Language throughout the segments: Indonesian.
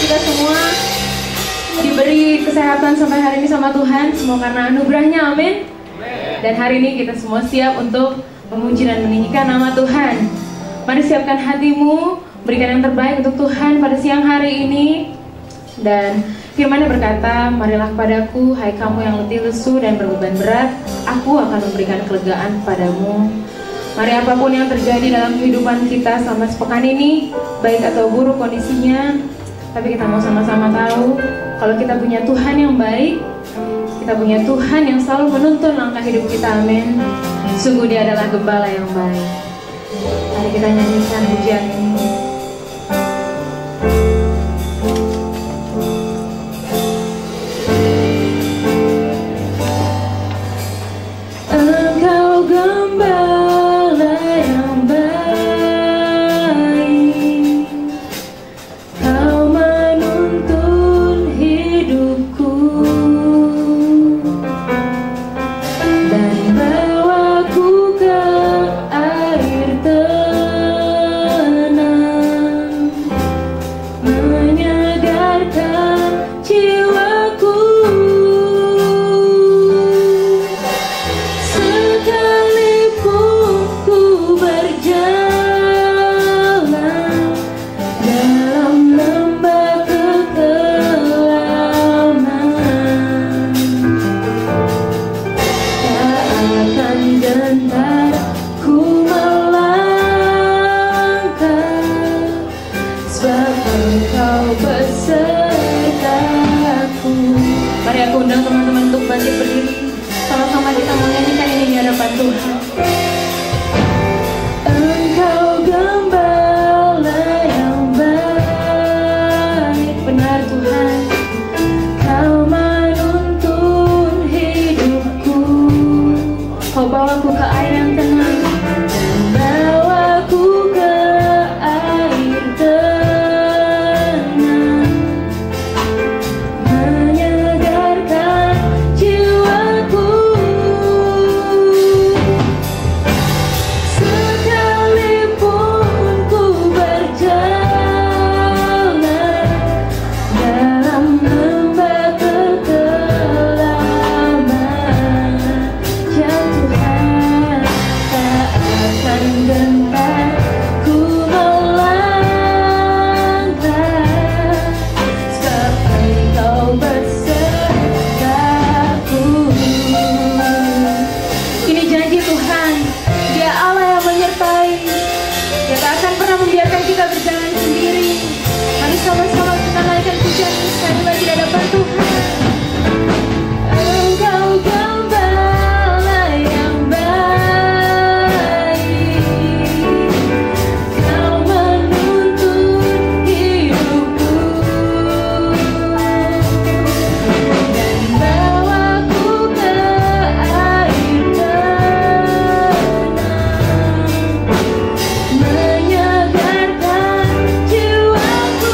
kita semua diberi kesehatan sampai hari ini sama Tuhan, semua karena anugerahnya, amin. Dan hari ini kita semua siap untuk memuji dan meninggikan nama Tuhan. Mari siapkan hatimu, berikan yang terbaik untuk Tuhan pada siang hari ini. Dan firman-Nya berkata, marilah kepadaku, hai kamu yang letih lesu dan berbeban berat, aku akan memberikan kelegaan padamu. Mari apapun yang terjadi dalam kehidupan kita selama sepekan ini, baik atau buruk kondisinya, tapi kita mau sama-sama tahu kalau kita punya Tuhan yang baik, kita punya Tuhan yang selalu menuntun langkah hidup kita, amin. Sungguh Dia adalah gembala yang baik. Mari kita nyanyikan pujian ini. Engkau gembala yang baik, Kau menuntun hidupku dan bawaku ke air tenang, menyegarkan jiwaku. Sekalipun ku berjalan dalam lembah kekelaman, tak akan gentar ku melangkah, sebab Engkau besertaku. Mari aku undang teman-teman untuk bangkit berdiri, sama-sama kita menyanyikan ini di hadapan Tuhan. Engkau gembala yang baik, benar Tuhan. Kau menuntun hidupku, Kau bawaku ke air yang tenang, dan bawaku ke air tenang, menyegarkan jiwaku. Sekalipun ku berjalan dalam lembah kekelaman, ya Tuhan, tak akan gentar ku melangkah, sebab Engkau besertaku. Ini janji Tuhan, Dia Allah yang menyertai. Dia tak akan pernah membiarkan kita berjalan sendiri. Mari sama-sama kita naikkan pujian ini sekali lagi di hadapan Tuhan. Engkau gembala yang baik, Kau menuntun hidupku dan bawaku ke air tenang, menyegarkan jiwaku.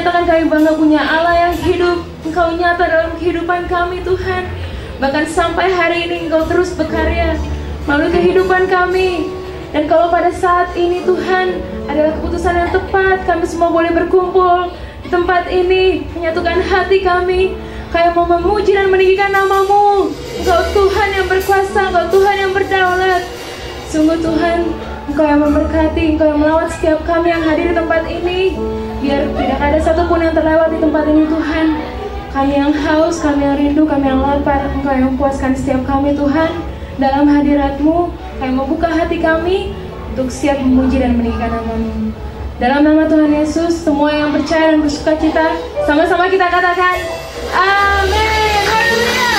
menyatakan kami bangga punya Allah yang hidup. Engkau nyata dalam kehidupan kami Tuhan. Bahkan sampai hari ini Engkau terus berkarya melalui kehidupan kami. Dan kalau pada saat ini Tuhan adalah keputusan yang tepat, kami semua boleh berkumpul di tempat ini, menyatukan hati kami. Kami mau memuji dan meninggikan nama-Mu. Engkau Tuhan yang berkuasa, Engkau Tuhan yang berdaulat. Sungguh Tuhan, Engkau yang memberkati, Engkau yang melawat setiap kami yang hadir di tempat ini. Biar tidak ada satupun yang terlewat di tempat ini Tuhan. Kami yang haus, kami yang rindu, kami yang lapar, Engkau yang puaskan setiap kami Tuhan. Dalam hadirat-Mu, kami membuka hati kami untuk siap memuji dan meninggikan nama-Mu. Dalam nama Tuhan Yesus, semua yang percaya dan bersuka cita, sama-sama kita katakan, amin. Haleluya.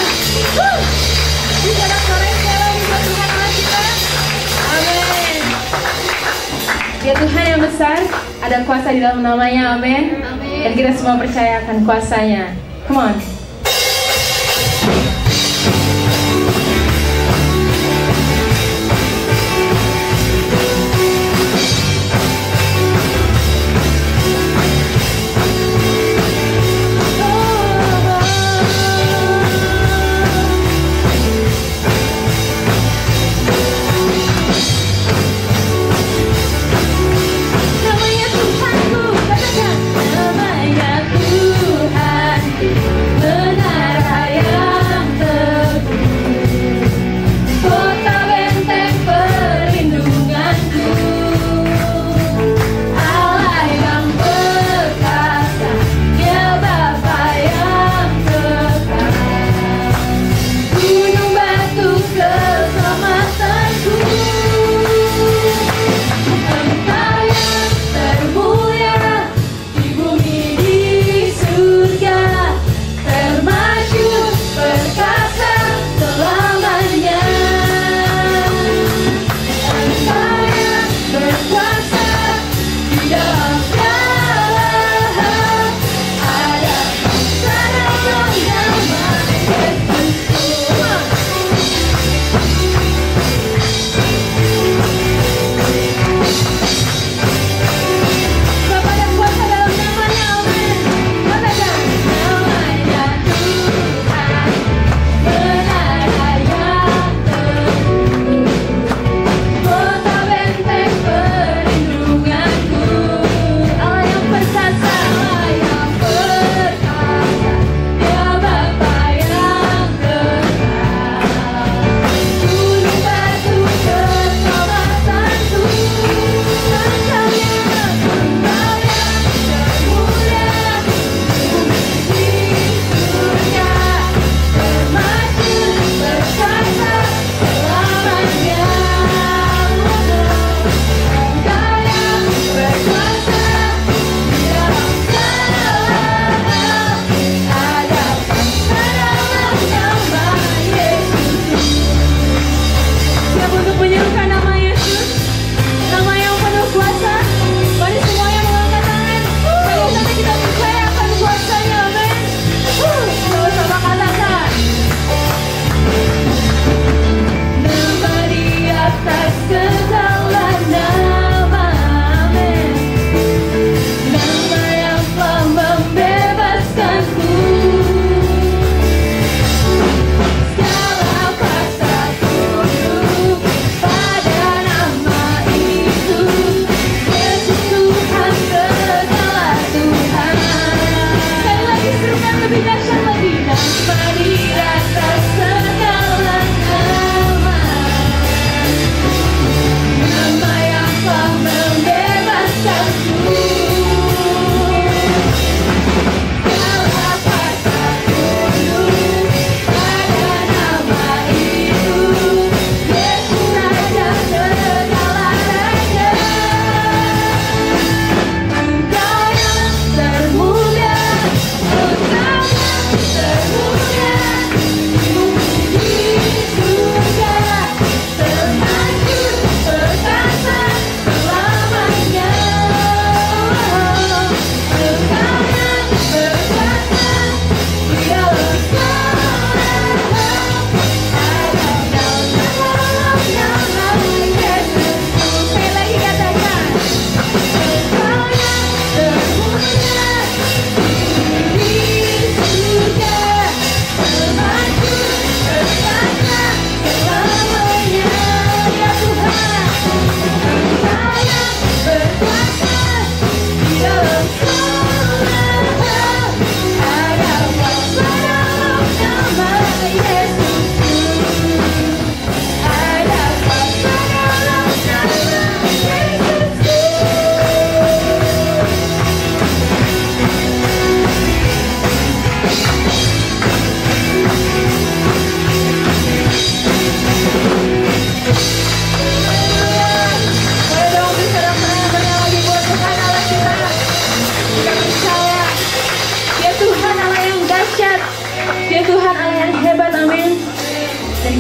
Bisa bersorak sekali lagi buat Tuhan Allah kita. Amin. Ya Tuhan yang besar, ada kuasa di dalam namanya, amin. Dan kita semua percaya akan kuasanya. Come on. Namanya Tuhanku, namanya Tuhan.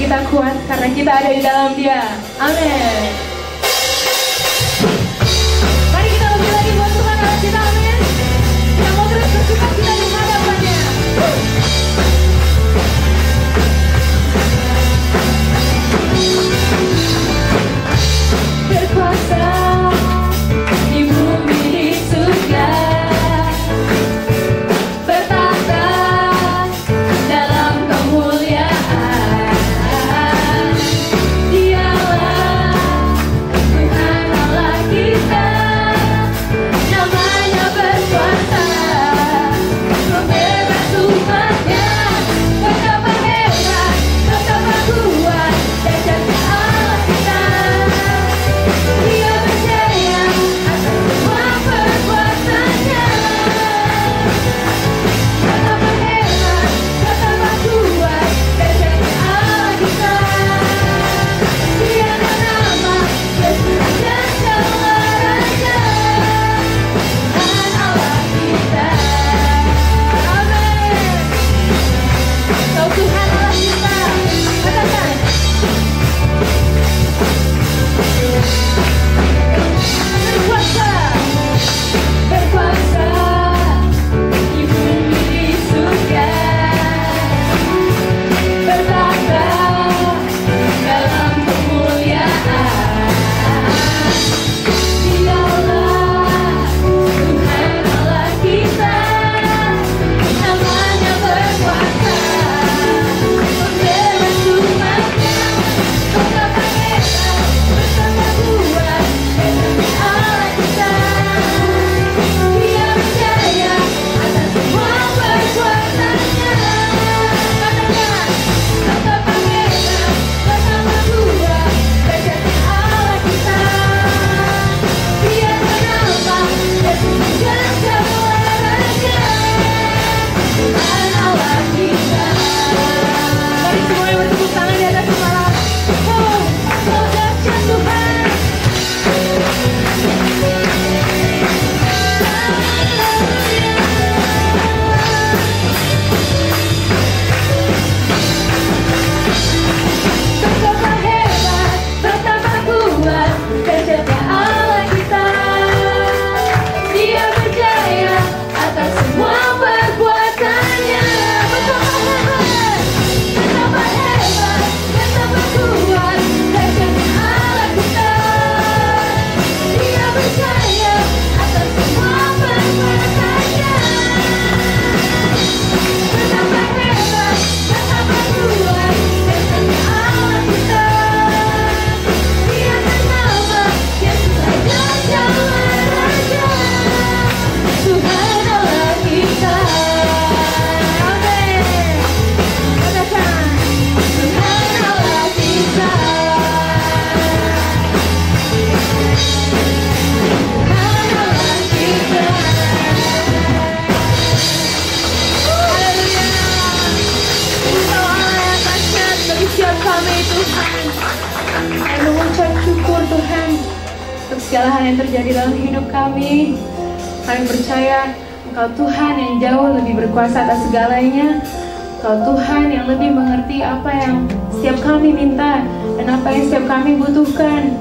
kita kuat karena kita ada di dalam Dia. Amin. Mari kita lebih lagi buat Tuhan Allah kita, amin. Kita mau terus bersuka cita di hadapannya. Berkuasa di bumi di surga, bertata dalam kemuliaan. Dialah Tuhan Allah kita, namanya berkuasa, membebas umatnya. Betapa hebat, betapa kuat, dahsyatnya Allah kita. Dia berjaya atas semua perbuatannya. Betapa hebat, betapa kuat, dahsyatnya Allah kita. Dia bernama Yesus Raja Raja, Tuhan Allah kita. Amin. Kau Tuhan Allah kita. Katakan. Berkuasa, berkuasa di bumi di surga, bertata dalam kemuliaan. Dialah Tuhan Allah kita, namanya berkuasa, membebas umatnya. Betapa hebat, betapa kuat, dahsyatnya Allah kita. Dia berjaya atas semua perbuatannya. Katakan, betapa hebat, betapa kuat, dahsyatnya Allah kita. Dia bernama Yesus Raja Raja, Tuhan Allah kita. Mari semuanya bertepuk tangan di atas kepala. Oh, oh dahsyat Tuhan. Betapa hebat, betapa kuat, dahsyatnya Allah kita. Dia berjaya atas semua perbuatannya. Betapa hebat, betapa hebat, betapa kuat, dahsyatnya Allah kita. Dia berjaya atas semua perbuatannya. Betapa hebat, betapa kuat, dahsyatnya Allah kita. Dia bernama Yesus Raja Raja, Tuhan Allah kita. Amin. Katakan, Tuhan Allah kita. Tuhan Allah kita. Haleluya. Engkau Allah yang dahsyat bagi setiap kami Tuhan. Kami mengucap syukur Tuhan untuk segala hal yang terjadi dalam hidup kami. Kami percaya Engkau Tuhan yang jauh lebih berkuasa atas segalanya. Engkau Tuhan yang lebih mengerti apa yang setiap kami minta dan apa yang setiap kami butuhkan.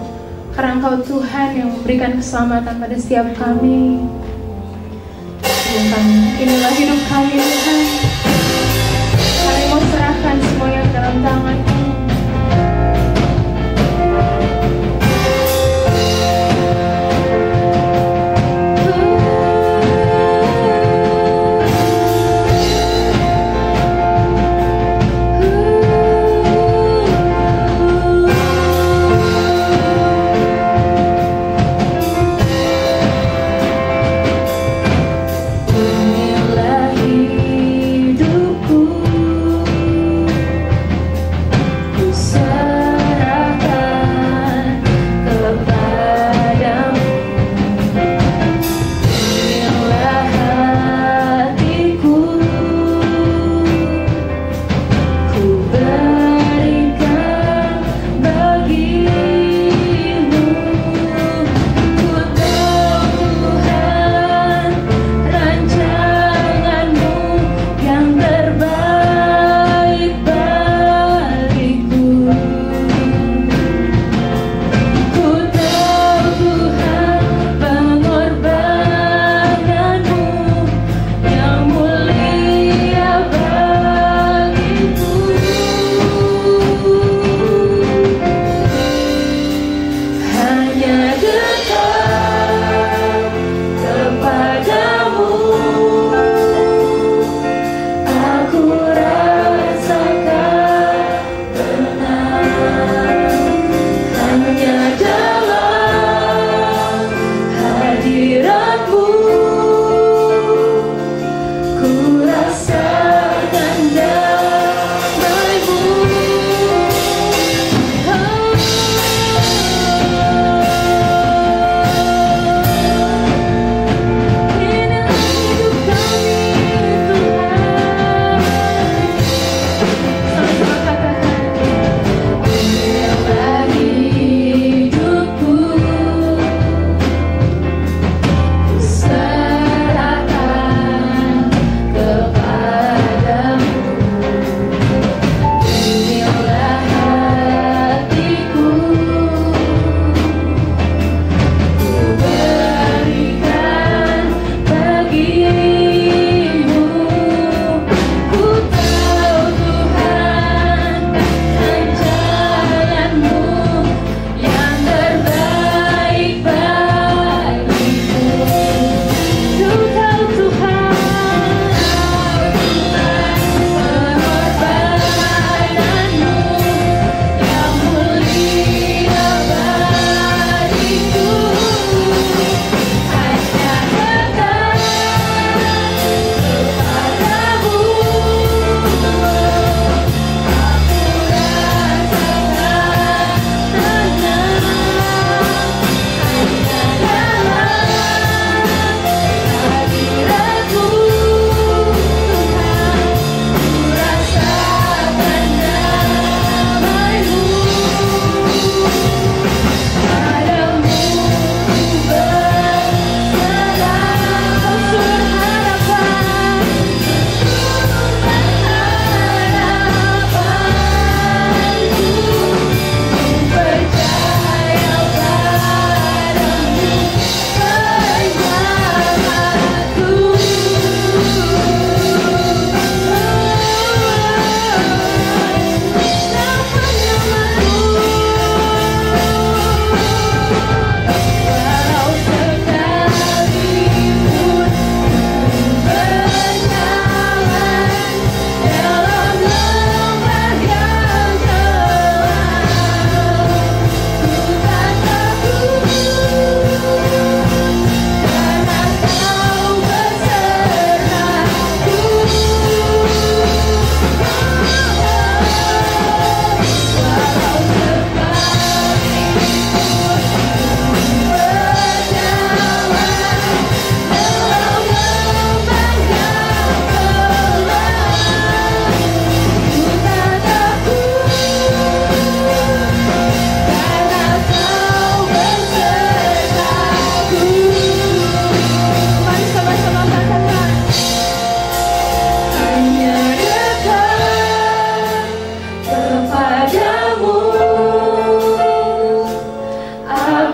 Karena Engkau Tuhan yang memberikan keselamatan pada setiap kami. Tuhan, inilah hidup kami Tuhan. Kami mau serahkan semuanya ke dalam tangan-Mu. Inilah hidupku.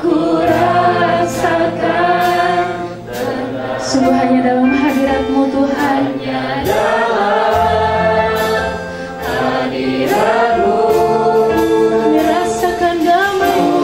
aku rasakan. Sungguh hanya dalam hadirat-Mu Tuhan, kami rasakan damai-Mu,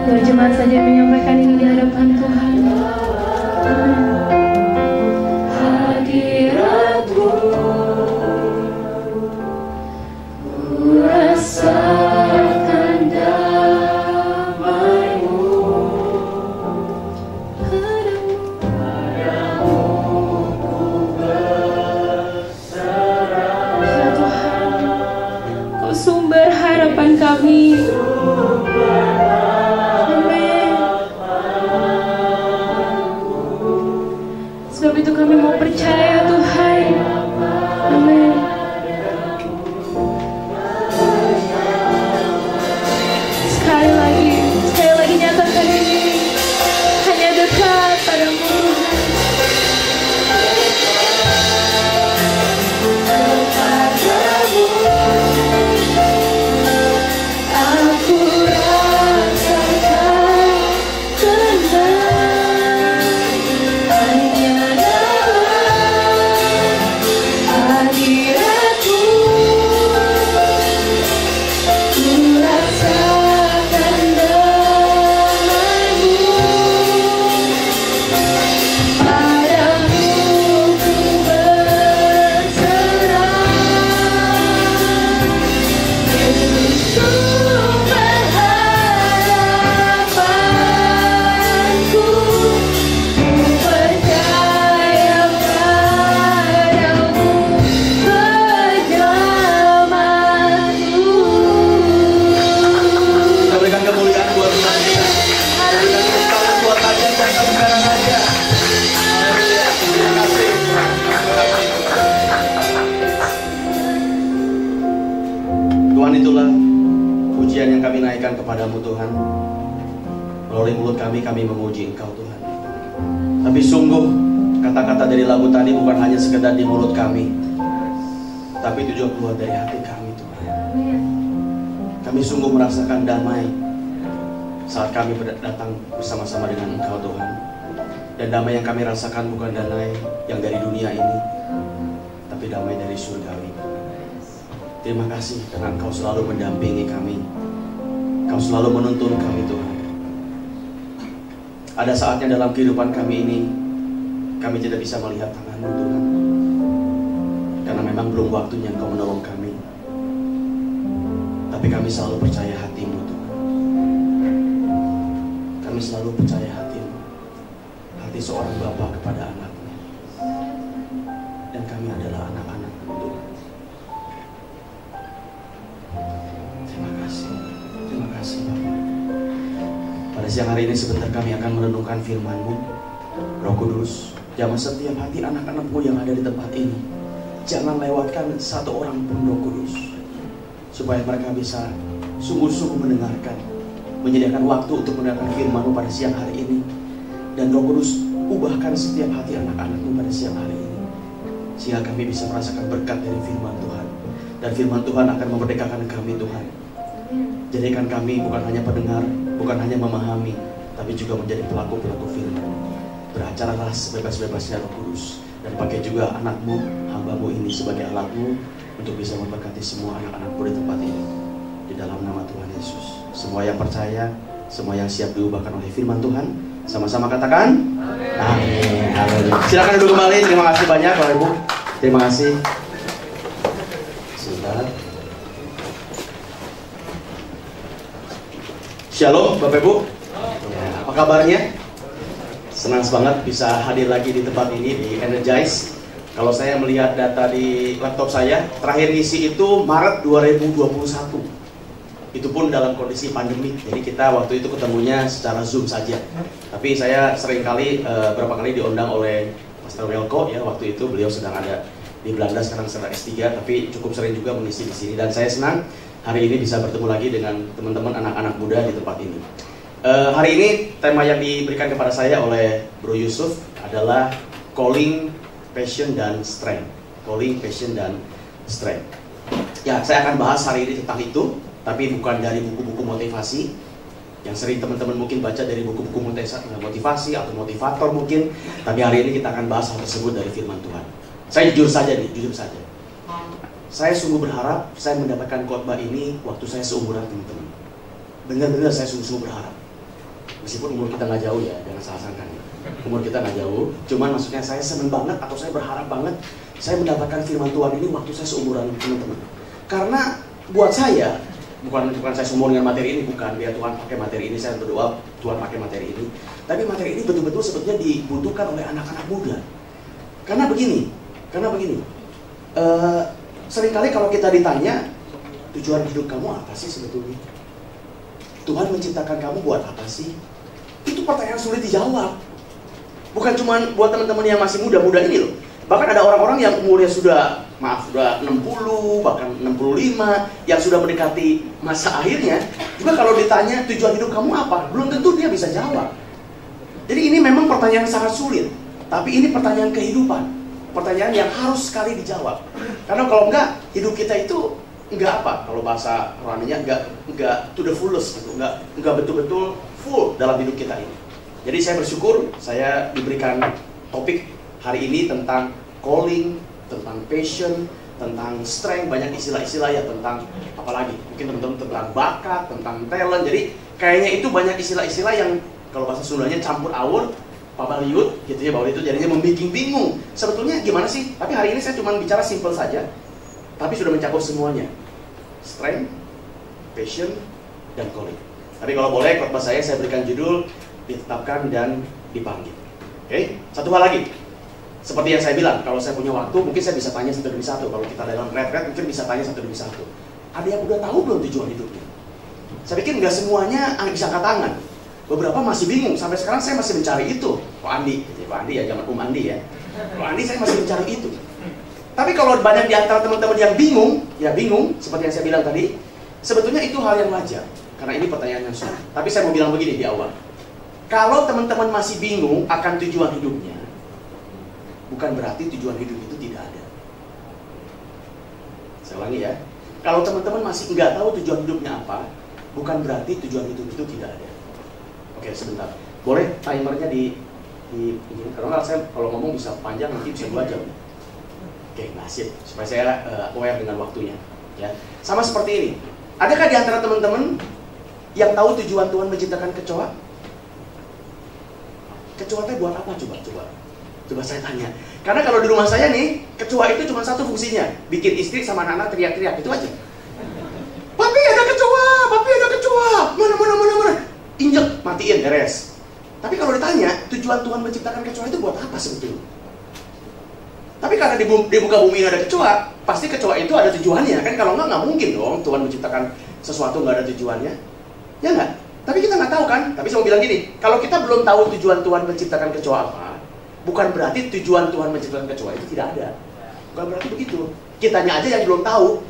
Berjemaat saja menyampaikan ini di hadapan Tuhan. Hadirat-Mu, ku rasakan damai-Mu, padamu ku berserah. Ya Tuhan, Kau sumber harapan kami. Sebab itu kami mau percaya Tuhan. Amin. Sekali lagi nyatakan ini. Hanya dekat padamu aku rasakan tenang. Hanya kepadamu Tuhan. Melalui mulut kami memuji Engkau Tuhan. Tapi sungguh kata-kata dari lagu tadi bukan hanya sekedar di mulut kami, tapi itu juga keluar dari hati kami Tuhan. Kami sungguh merasakan damai saat kami datang bersama-sama dengan Engkau Tuhan. Dan damai yang kami rasakan bukan damai yang dari dunia ini, tapi damai dari surgawi. Terima kasih karena Engkau selalu mendampingi kami. Engkau selalu menuntun kami Tuhan. Ada saatnya dalam kehidupan kami ini kami tidak bisa melihat tangan-Mu Tuhan, karena memang belum waktunya Engkau menolong kami. Tapi kami selalu percaya hati-Mu Tuhan. Kami selalu percaya hati-Mu, hati seorang bapa kepada anaknya. Dan kami adalah anak-anak-Mu Tuhan. Terima kasih Bapa. Pada siang hari ini sebentar kami akan merenungkan firman-Mu. Roh Kudus, jamah setiap hati anak-anak-Mu yang ada di tempat ini. Jangan lewatkan satu orang pun Roh Kudus, supaya mereka bisa sungguh-sungguh mendengarkan, menyediakan waktu untuk mendengarkan firman-Mu pada siang hari ini. Dan Roh Kudus, ubahkan setiap hati anak-anak-Mu pada siang hari ini, sehingga kami bisa merasakan berkat dari firman Tuhan. Dan firman Tuhan akan memerdekakan kami Tuhan. Jadikan kami bukan hanya pendengar, bukan hanya memahami, tapi juga menjadi pelaku-pelaku firman. Beracaralah sebebas-bebasnya Roh Kudus, dan pakai juga anak-Mu, hamba-Mu ini sebagai alat-Mu untuk bisa memberkati semua anak-anak-Mu di tempat ini. Di dalam nama Tuhan Yesus, semua yang percaya, semua yang siap diubahkan oleh firman Tuhan, sama-sama katakan amin. Silakan duduk kembali. Terima kasih banyak Bapak Ibu. Terima kasih. Sebentar. Shalom Bapak Ibu. Ya, apa kabarnya? Senang banget bisa hadir lagi di tempat ini, di Energize. Kalau saya melihat data di laptop saya, terakhir ngisi itu Maret 2021. Itu pun dalam kondisi pandemi. Jadi kita waktu itu ketemunya secara Zoom saja. Tapi saya seringkali berapa kali diundang oleh Pastor Welko ya, waktu itu beliau sedang ada di Belanda, sekarang sedang S3, tapi cukup sering juga mengisi di sini. Dan saya senang hari ini bisa bertemu lagi dengan teman-teman anak-anak muda di tempat ini. Hari ini tema yang diberikan kepada saya oleh Bro Yusuf adalah Calling, Passion, dan Strength. Calling, Passion, dan Strength. Ya, saya akan bahas hari ini tentang itu, tapi bukan dari buku-buku motivasi yang sering teman-teman mungkin baca dari buku-buku motivasi atau motivator mungkin. Tapi hari ini kita akan bahas hal tersebut dari firman Tuhan. Saya jujur saja. Saya sungguh berharap saya mendapatkan khotbah ini waktu saya seumuran teman-teman. Benar-benar saya sungguh-sungguh berharap. Meskipun umur kita nggak jauh ya, jangan salah sangka nih. Umur kita nggak jauh, cuman maksudnya saya seneng banget atau saya berharap banget saya mendapatkan firman Tuhan ini waktu saya seumuran teman-teman. Karena buat saya, bukan saya sombong dengan materi ini, bukan biar Tuhan pakai materi ini, saya berdoa Tuhan pakai materi ini. Tapi materi ini betul-betul sebetulnya dibutuhkan oleh anak-anak muda. Karena begini, seringkali kalau kita ditanya tujuan hidup kamu apa sih sebetulnya? Tuhan menciptakan kamu buat apa sih? Itu pertanyaan sulit dijawab. Bukan cuma buat teman-teman yang masih muda-muda ini loh. Bahkan ada orang-orang yang umurnya sudah 60, bahkan 65, yang sudah mendekati masa akhirnya, juga kalau ditanya tujuan hidup kamu apa, belum tentu dia bisa jawab. Jadi ini memang pertanyaan sangat sulit. Tapi ini pertanyaan kehidupan. Pertanyaan yang harus sekali dijawab. Karena kalau enggak, hidup kita itu enggak apa, kalau bahasa rohaninya enggak to the fullest gitu, enggak betul-betul full dalam hidup kita ini. Jadi saya bersyukur saya diberikan topik hari ini tentang calling, tentang passion, tentang strength, banyak istilah-istilah ya, tentang apalagi mungkin teman-teman tentang bakat, tentang talent. Jadi kayaknya itu banyak istilah-istilah yang kalau bahasa Sundanya campur awur, pabaliut gitu ya, bahwa itu jadinya membikin bingung. Sebetulnya gimana sih? Tapi hari ini saya cuma bicara simple saja. Tapi sudah mencakup semuanya. Strength, passion, dan calling. Tapi kalau boleh, khotbah saya berikan judul ditetapkan dan dipanggil. Oke? Satu hal lagi. Seperti yang saya bilang, kalau saya punya waktu, mungkin saya bisa tanya satu demi satu. Kalau kita dalam retret, mungkin bisa tanya satu demi satu. Ada yang udah tahu belum tujuan hidupnya? Saya pikir nggak semuanya bisa angkat tangan. Beberapa masih bingung. Sampai sekarang saya masih mencari itu. Pak Andi ya, jangan Andi ya. Pak Andi saya masih mencari itu. Tapi kalau banyak di antara teman-teman yang bingung, ya bingung, seperti yang saya bilang tadi, sebetulnya itu hal yang wajar. karena ini pertanyaan yang sulit. Tapi saya mau bilang begini di awal. Kalau teman-teman masih bingung akan tujuan hidupnya, bukan berarti tujuan hidup itu tidak ada. Saya ulangi ya. Kalau teman-teman masih nggak tahu tujuan hidupnya apa, bukan berarti tujuan hidup itu tidak ada. Oke, sebentar. Boleh timernya di ini, karena saya kalau ngomong bisa panjang, nanti bisa 2 jam. Oke, nasib supaya saya aware dengan waktunya. Ya, sama seperti ini. Adakah di antara teman-teman yang tahu tujuan Tuhan menciptakan kecoa? Kecoa itu buat apa? Coba saya tanya. Karena kalau di rumah saya nih, kecoa itu cuma satu fungsinya, bikin istri sama anak-anak teriak-teriak, itu aja. Papi ada kecoa, mana, injek, matiin, beres. Tapi kalau ditanya, tujuan Tuhan menciptakan kecoa itu buat apa sebetulnya? Tapi karena di muka bumi ada kecoa, pasti kecoa itu ada tujuannya, kan? Kalau nggak mungkin dong Tuhan menciptakan sesuatu nggak ada tujuannya, ya nggak? Tapi kita nggak tahu kan? Tapi saya mau bilang gini, kalau kita belum tahu tujuan Tuhan menciptakan kecoa apa, bukan berarti tujuan Tuhan menciptakan kecoa itu tidak ada. Bukan berarti begitu. Kitanya aja yang belum tahu.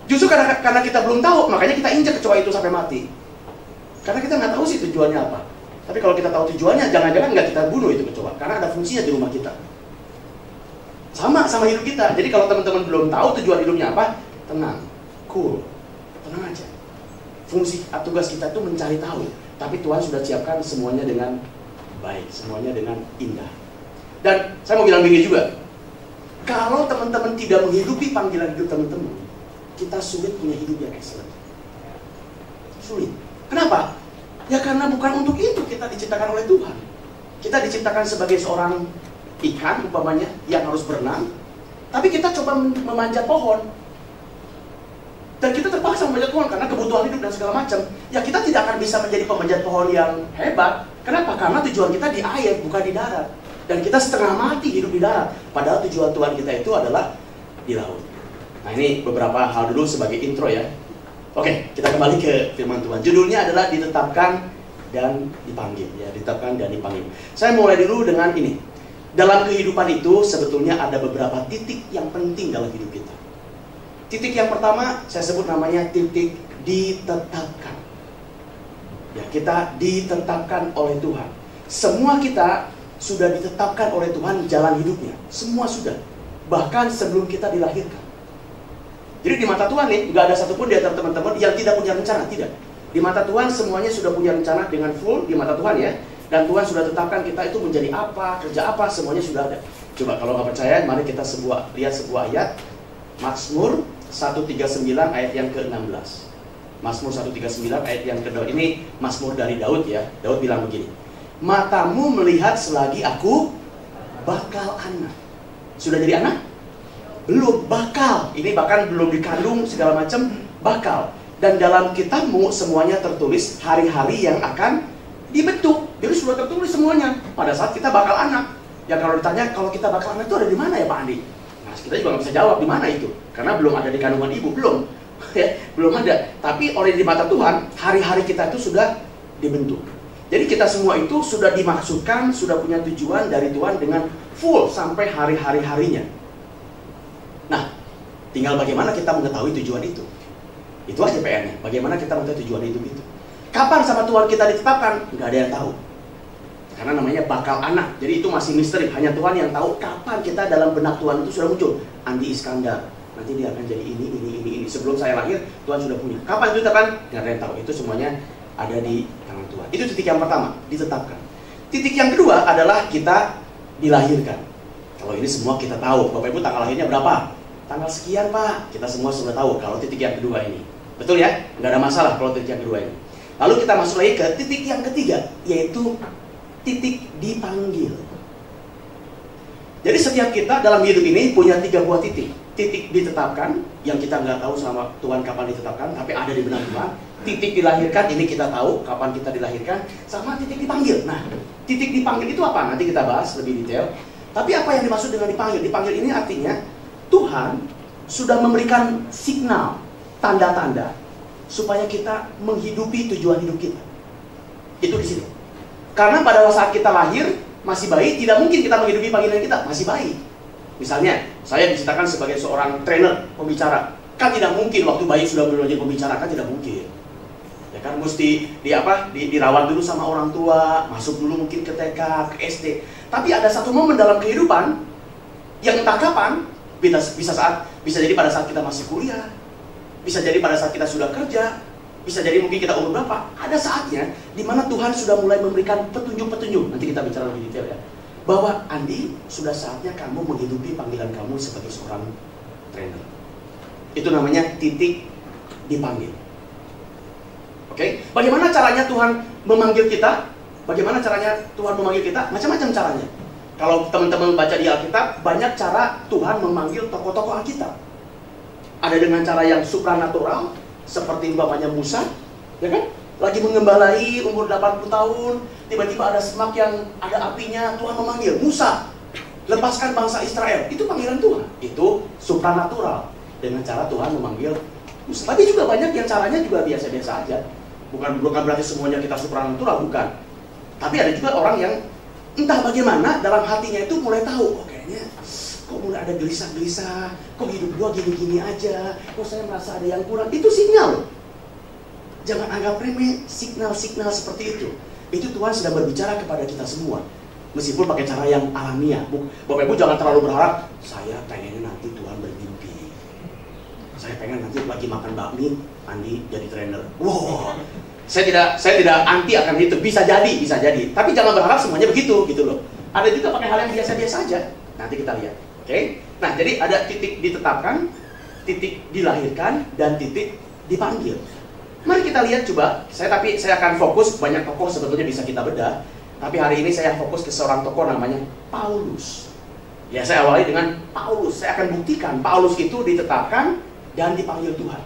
Justru karena kita belum tahu, makanya kita injak kecoa itu sampai mati. Karena kita nggak tahu sih tujuannya apa. Tapi kalau kita tahu tujuannya, jangan-jangan nggak kita bunuh itu kecoa, karena ada fungsinya di rumah kita. Sama hidup kita. Jadi kalau teman-teman belum tahu tujuan hidupnya apa, tenang, cool, tenang aja. Fungsi atau tugas kita itu mencari tahu. Tapi Tuhan sudah siapkan semuanya dengan baik, semuanya dengan indah. Dan saya mau bilang begini juga, kalau teman-teman tidak menghidupi panggilan hidup teman-teman, kita sulit punya hidup yang excellent. Sulit. Kenapa? Ya karena bukan untuk itu kita diciptakan oleh Tuhan. Kita diciptakan sebagai seorang ikan umpamanya yang harus berenang, tapi kita coba memanjat pohon. Dan kita terpaksa memanjat pohon karena kebutuhan hidup dan segala macam. Ya kita tidak akan bisa menjadi pemanjat pohon yang hebat. Kenapa? Karena tujuan kita di air, bukan di darat. Dan kita setengah mati hidup di darat. Padahal tujuan Tuhan kita itu adalah di laut. Nah ini beberapa hal dulu sebagai intro ya. Oke, kita kembali ke firman Tuhan. Judulnya adalah ditetapkan dan dipanggil. Ya, ditetapkan dan dipanggil. Saya mulai dulu dengan ini. Dalam kehidupan itu sebetulnya ada beberapa titik yang penting dalam hidup kita. Titik yang pertama saya sebut namanya titik ditetapkan. Ya, kita ditetapkan oleh Tuhan. Semua kita sudah ditetapkan oleh Tuhan jalan hidupnya. Semua sudah. Bahkan sebelum kita dilahirkan. Jadi di mata Tuhan nih, nggak ada satupun di antara teman-teman yang tidak punya rencana, tidak. Di mata Tuhan semuanya sudah punya rencana dengan full di mata Tuhan ya. Dan Tuhan sudah tetapkan kita itu menjadi apa, kerja apa, semuanya sudah ada. Coba kalau nggak percaya, mari kita lihat sebuah ayat. Mazmur 139 ayat yang ke-16. Mazmur 139 ayat yang ke-2. Ini Mazmur dari Daud ya. Daud bilang begini. Matamu melihat selagi aku bakal anak. Sudah jadi anak? Belum, bakal. Ini bahkan belum dikandung segala macam, bakal. Dan dalam kitabmu semuanya tertulis hari-hari yang akan dibentuk. Jadi sudah tertulis semuanya. Pada saat kita bakal anak. Ya kalau ditanya, kalau kita bakal anak itu ada di mana ya Pak Andi? Nah kita juga nggak bisa jawab di mana itu. Karena belum ada di kandungan ibu, belum. Ya, belum ada. Tapi oleh di mata Tuhan, hari-hari kita itu sudah dibentuk. Jadi kita semua itu sudah dimaksudkan, sudah punya tujuan dari Tuhan dengan full sampai hari-hari-harinya. Nah, tinggal bagaimana kita mengetahui tujuan itu. Itu aja PR-nya. Bagaimana kita mengetahui tujuan hidup itu. Kapan sama Tuhan kita ditetapkan? Nggak ada yang tahu. Karena namanya bakal anak. Jadi itu masih misteri. Hanya Tuhan yang tahu kapan kita dalam benak Tuhan itu sudah muncul. Andi Iskandar. Nanti dia akan jadi ini. Sebelum saya lahir, Tuhan sudah punya. Kapan itu ditetapkan? Nggak ada yang tahu. Itu semuanya ada di tangan Tuhan. Itu titik yang pertama, ditetapkan. Titik yang kedua adalah kita dilahirkan. Kalau ini semua kita tahu. Bapak Ibu tanggal lahirnya berapa? Tanggal sekian Pak. Kita semua sudah tahu kalau titik yang kedua ini. Betul ya? Nggak ada masalah kalau titik yang kedua ini. Lalu kita masuk lagi ke titik yang ketiga, yaitu titik dipanggil. Jadi setiap kita dalam hidup ini punya 3 buah titik. Titik ditetapkan, yang kita nggak tahu sama Tuhan kapan ditetapkan, tapi ada di benak Tuhan. Titik dilahirkan, ini kita tahu kapan kita dilahirkan. Sama titik dipanggil. Nah, titik dipanggil itu apa? Nanti kita bahas lebih detail. Tapi apa yang dimaksud dengan dipanggil? Dipanggil ini artinya Tuhan sudah memberikan signal, tanda-tanda supaya kita menghidupi tujuan hidup kita. Itu di sini. Karena pada saat kita lahir masih bayi, tidak mungkin kita menghidupi panggilan kita, masih bayi. Misalnya, saya diciptakan sebagai seorang trainer, pembicara. Kan tidak mungkin waktu bayi sudah menjadi pembicara, kan tidak mungkin. kan mesti dirawat dulu sama orang tua, masuk dulu mungkin ke TK, ke SD. Tapi ada satu momen dalam kehidupan yang entah kapan, bisa jadi pada saat kita masih kuliah, bisa jadi pada saat kita sudah kerja, bisa jadi mungkin kita umur berapa. Ada saatnya di mana Tuhan sudah mulai memberikan petunjuk-petunjuk. Nanti kita bicara lebih detail ya. Bahwa Andi, sudah saatnya kamu menghidupi panggilan kamu sebagai seorang trainer. Itu namanya titik dipanggil. Oke? Bagaimana caranya Tuhan memanggil kita? Bagaimana caranya Tuhan memanggil kita? Macam-macam caranya. Kalau teman-teman baca di Alkitab, banyak cara Tuhan memanggil tokoh-tokoh Alkitab. Ada dengan cara yang supranatural, seperti umpamanya Musa, ya kan? Lagi mengembalai umur 80 tahun, tiba-tiba ada semak yang ada apinya, Tuhan memanggil, Musa, lepaskan bangsa Israel. Itu panggilan Tuhan. Itu supranatural. Dengan cara Tuhan memanggil Musa. Tapi juga banyak yang caranya juga biasa-biasa aja. Bukan berarti semuanya kita supranatural, bukan. Tapi ada juga orang yang entah bagaimana dalam hatinya itu mulai tahu, oh kayaknya kok mulai ada gelisah-gelisah, kok hidup gua gini-gini aja, kok saya merasa ada yang kurang. Itu sinyal. Jangan anggap remeh signal-signal seperti itu. Itu Tuhan sedang berbicara kepada kita semua. Meskipun pakai cara yang alamiah. Bapak Ibu jangan terlalu berharap, saya pengennya nanti Tuhan bermimpi. Saya pengen nanti lagi makan bakmi, Andi jadi trainer. Wow. Saya tidak anti akan itu, bisa jadi. Tapi jangan berharap semuanya begitu, gitu loh. Ada juga pakai hal yang biasa-biasa aja. Nanti kita lihat, oke? Nah, jadi ada titik ditetapkan, titik dilahirkan, dan titik dipanggil. Mari kita lihat coba. Saya akan fokus, banyak tokoh sebetulnya bisa kita bedah. Tapi hari ini saya fokus ke seorang tokoh namanya Paulus. Ya, saya awali dengan Paulus. Saya akan buktikan Paulus itu ditetapkan dan dipanggil Tuhan.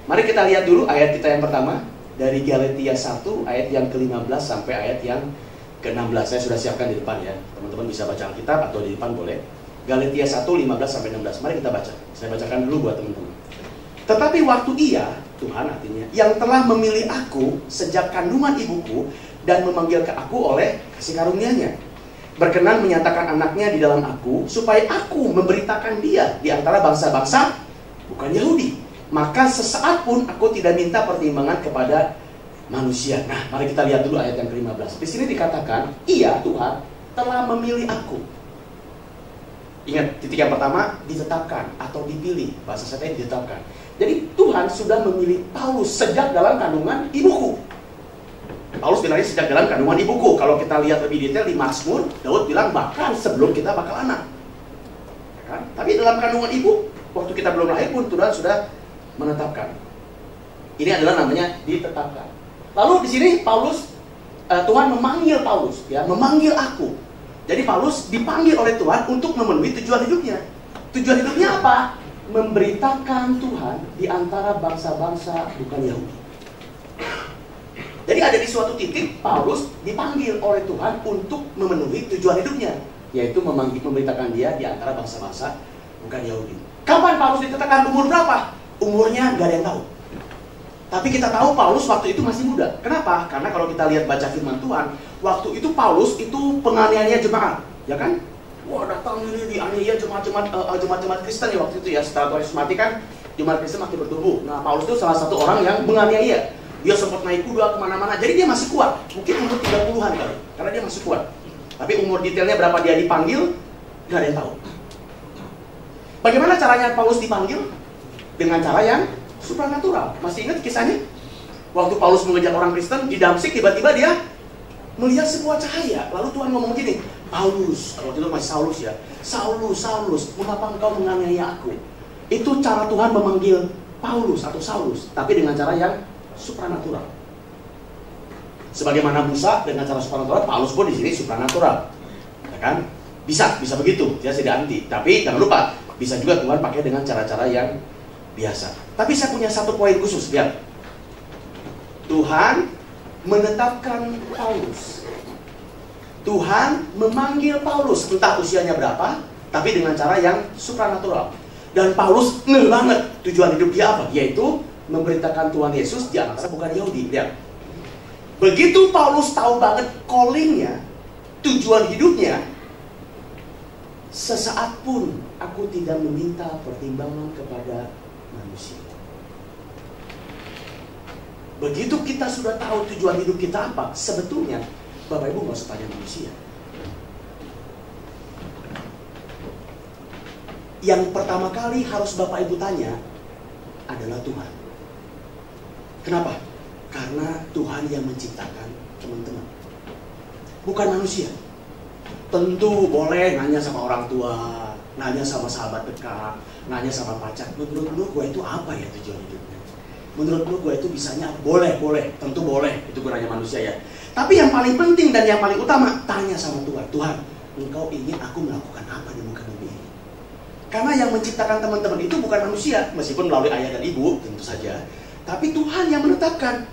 Mari kita lihat dulu ayat kita yang pertama. Dari Galatia 1 ayat yang ke-15 sampai ayat yang ke-16. Saya sudah siapkan di depan ya. Teman-teman bisa baca Alkitab atau di depan boleh. Galatia 1, 15 sampai 16. Mari kita baca. Saya bacakan dulu buat teman-teman. Tetapi waktu Ia, Tuhan artinya, yang telah memilih aku sejak kandungan ibuku dan memanggil ke aku oleh kasih karunia-Nya, berkenan menyatakan anaknya di dalam aku, supaya aku memberitakan dia di antara bangsa-bangsa bukan Yahudi. Maka sesaat pun aku tidak minta pertimbangan kepada manusia. Nah, mari kita lihat dulu ayat yang ke-15. Di sini dikatakan, Ia, Tuhan, telah memilih aku. Ingat, titik yang pertama, ditetapkan atau dipilih. Bahasa saya ditetapkan. Jadi, Tuhan sudah memilih Paulus sejak dalam kandungan ibuku. Paulus bilangnya sejak dalam kandungan ibuku. Kalau kita lihat lebih detail di Mazmur, Daud bilang bahkan sebelum kita bakal anak. Ya kan? Tapi dalam kandungan ibu, waktu kita belum lahir pun Tuhan sudah menetapkan. Ini adalah namanya ditetapkan. Lalu di sini Tuhan memanggil Paulus, ya, memanggil aku. Jadi Paulus dipanggil oleh Tuhan untuk memenuhi tujuan hidupnya. Tujuan hidupnya apa? Memberitakan Tuhan di antara bangsa-bangsa bukan Yahudi. Jadi ada di suatu titik Paulus dipanggil oleh Tuhan untuk memenuhi tujuan hidupnya, yaitu memberitakan dia di antara bangsa-bangsa bukan Yahudi. Kapan Paulus ditetapkan, umur berapa? Umurnya gak ada yang tahu. Tapi kita tahu Paulus waktu itu masih muda. Kenapa? Karena kalau kita lihat baca firman Tuhan, waktu itu Paulus itu penganiaya jemaat, ya kan? Wah, datang ini dianiaya jemaat Kristen ya waktu itu ya. Setelah Tuhan Yesus mati kan, jemaat Kristen makin bertumbuh. Nah, Paulus itu salah satu orang yang menganiaya. Dia sempat naik kuda kemana-mana. Jadi dia masih kuat. Mungkin umur 30-an kali, karena dia masih kuat. Tapi umur detailnya berapa dia dipanggil, gak ada yang tahu. Bagaimana caranya Paulus dipanggil? Dengan cara yang supranatural. Masih ingat kisahnya? Waktu Paulus mengejar orang Kristen di Damsyik, tiba-tiba dia melihat sebuah cahaya. Lalu Tuhan ngomong gini, Paulus, waktu itu masih Saulus ya, Saulus, mengapa engkau menganiaya aku? Itu cara Tuhan memanggil Paulus atau Saulus, tapi dengan cara yang supranatural. Sebagaimana Musa dengan cara supranatural, Paulus pun di sini supranatural, ya kan? Bisa begitu, dia tidak anti. Tapi jangan lupa, bisa juga Tuhan pakai dengan cara-cara yang biasa. Tapi saya punya satu poin khusus, lihat. Tuhan menetapkan Paulus. Tuhan memanggil Paulus, entah usianya berapa, tapi dengan cara yang supranatural. Dan Paulus ngeh banget tujuan hidup dia apa? Yaitu memberitakan Tuhan Yesus di antara bukan Yahudi. Lihat. Begitu Paulus tahu banget callingnya, tujuan hidupnya, sesaat pun aku tidak meminta pertimbangan kepada manusia. begitu kita sudah tahu tujuan hidup kita apa, sebetulnya Bapak Ibu nggak usah tanya manusia. Yang pertama kali harus Bapak Ibu tanya adalah Tuhan. Kenapa? Karena Tuhan yang menciptakan teman-teman, bukan manusia. Tentu boleh nanya sama orang tua, nanya sama sahabat dekat, nanya sama pacar. Menurut lu gue itu apa ya tujuan hidupnya? Menurut lu gue itu bisanya boleh, tentu boleh. Itu gunanya manusia ya. Tapi yang paling penting dan yang paling utama, tanya sama Tuhan. Tuhan, Engkau ingin aku melakukan apa di muka bumi ini? Karena yang menciptakan teman-teman itu bukan manusia, meskipun melalui ayah dan ibu tentu saja. Tapi Tuhan yang menetapkan.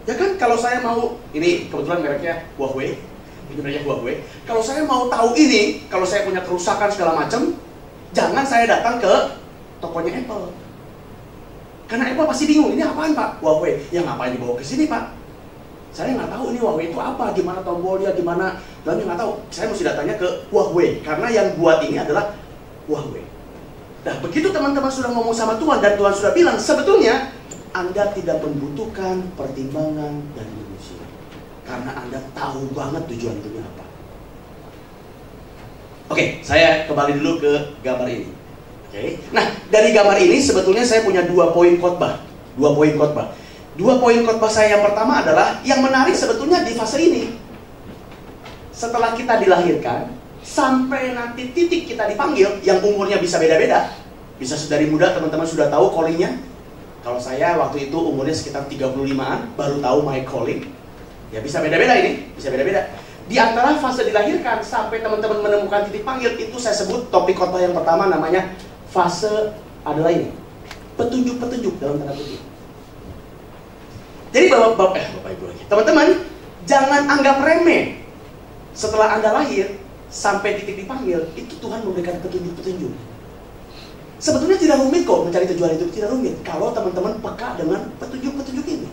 Ya kan, kalau saya mau, ini kebetulan mereknya Huawei, ini mereknya Huawei. Kalau saya mau tahu ini, kalau saya punya kerusakan segala macam, jangan saya datang ke tokonya Apple. Karena Apple pasti bingung, ini apaan Pak? Huawei. Ya ngapain dibawa ke sini Pak? Saya nggak tahu ini Huawei itu apa, gimana tombolnya, gimana, dan nggak tahu. Saya mesti datangnya ke Huawei, karena yang buat ini adalah Huawei. Nah, begitu teman-teman sudah ngomong sama Tuhan dan Tuhan sudah bilang, sebetulnya Anda tidak membutuhkan pertimbangan dari manusia. Karena Anda tahu banget tujuan hidupnya apa. Oke, saya kembali dulu ke gambar ini. Oke. Nah, dari gambar ini sebetulnya saya punya 2 poin khotbah. 2 poin khotbah. 2 poin khotbah saya yang pertama adalah, yang menarik sebetulnya di fase ini. Setelah kita dilahirkan, sampai nanti titik kita dipanggil, yang umurnya bisa beda-beda. Bisa dari muda teman-teman sudah tahu callingnya. Kalau saya waktu itu umurnya sekitar 35-an, baru tahu my calling. Ya bisa beda-beda ini, bisa beda-beda. Di antara fase dilahirkan sampai teman-teman menemukan titik panggil, itu saya sebut topik khotbah yang pertama namanya fase adalah ini. Petunjuk-petunjuk dalam tanda kutip. Jadi Bapak Ibu lagi. Teman-teman, jangan anggap remeh. Setelah Anda lahir, sampai titik dipanggil, itu Tuhan memberikan petunjuk-petunjuk. Sebetulnya tidak rumit kok mencari tujuan hidup, tidak rumit kalau teman-teman peka dengan petunjuk-petunjuk ini.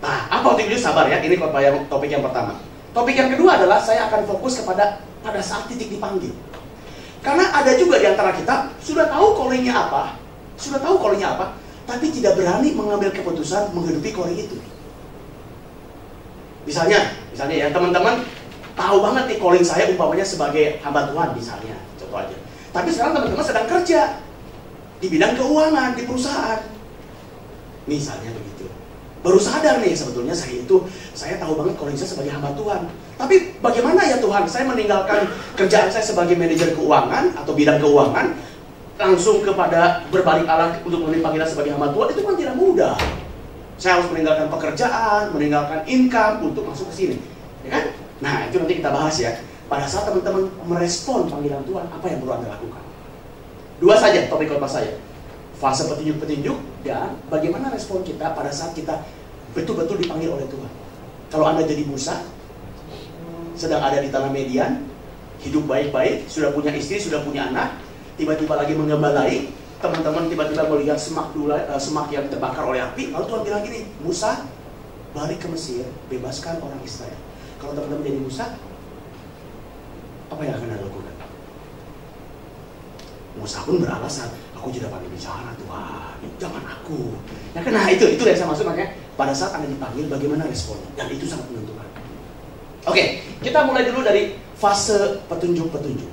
Nah, apa petunjuk? Sabar ya, ini topik yang pertama. Topik yang kedua adalah saya akan fokus kepada pada saat titik dipanggil. Karena ada juga di antara kita sudah tahu callingnya apa, tapi tidak berani mengambil keputusan menghidupi calling itu. Misalnya ya teman-teman tahu banget nih calling saya umpamanya sebagai hamba Tuhan misalnya, contoh aja. Tapi sekarang teman-teman sedang kerja di bidang keuangan di perusahaan, misalnya begitu. Baru sadar nih sebetulnya saya tahu banget calling saya sebagai hamba Tuhan. Tapi bagaimana ya Tuhan, saya meninggalkan kerjaan saya sebagai manajer keuangan atau bidang keuangan, langsung kepada berbalik arah untuk menerima panggilan sebagai hamba Tuhan, itu kan tidak mudah. Saya harus meninggalkan pekerjaan, meninggalkan income untuk masuk ke sini, ya kan? Nah, itu nanti kita bahas ya. Pada saat teman-teman merespon panggilan Tuhan, apa yang perlu Anda lakukan? 2 saja topik khotbah saya. Fase petunjuk-petunjuk dan bagaimana respon kita pada saat kita betul-betul dipanggil oleh Tuhan. Kalau Anda jadi Musa, sedang ada di tanah Median, hidup baik-baik, sudah punya istri, sudah punya anak, tiba-tiba lagi menggembalai, teman-teman tiba-tiba melihat semak yang terbakar oleh api, lalu Tuhan bilang gini, Musa, balik ke Mesir, bebaskan orang Israel. Kalau teman-teman jadi Musa, apa yang akan Anda lakukan? Musa pun beralasan, aku tidak pandai bicara Tuhan, jangan aku. Ya kan, nah itu yang saya maksud, makanya pada saat Anda dipanggil bagaimana responnya, dan itu sangat menentukan. Oke, kita mulai dulu dari fase petunjuk-petunjuk.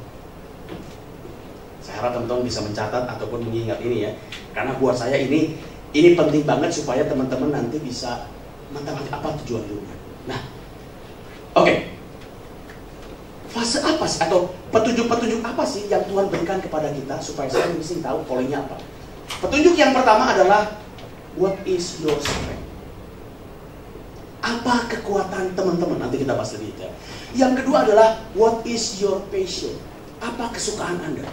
Saya harap teman-teman bisa mencatat ataupun mengingat ini ya, karena buat saya ini penting banget supaya teman-teman nanti bisa mengetahui apa tujuan hidupnya. Nah, oke. Fase apa sih, atau petunjuk-petunjuk apa sih yang Tuhan berikan kepada kita supaya saya mesti tahu callingnya apa? Petunjuk yang pertama adalah what is your strength? Apa kekuatan teman-teman? Nanti kita bahas lebih detail. Yang kedua adalah what is your passion? Apa kesukaan Anda?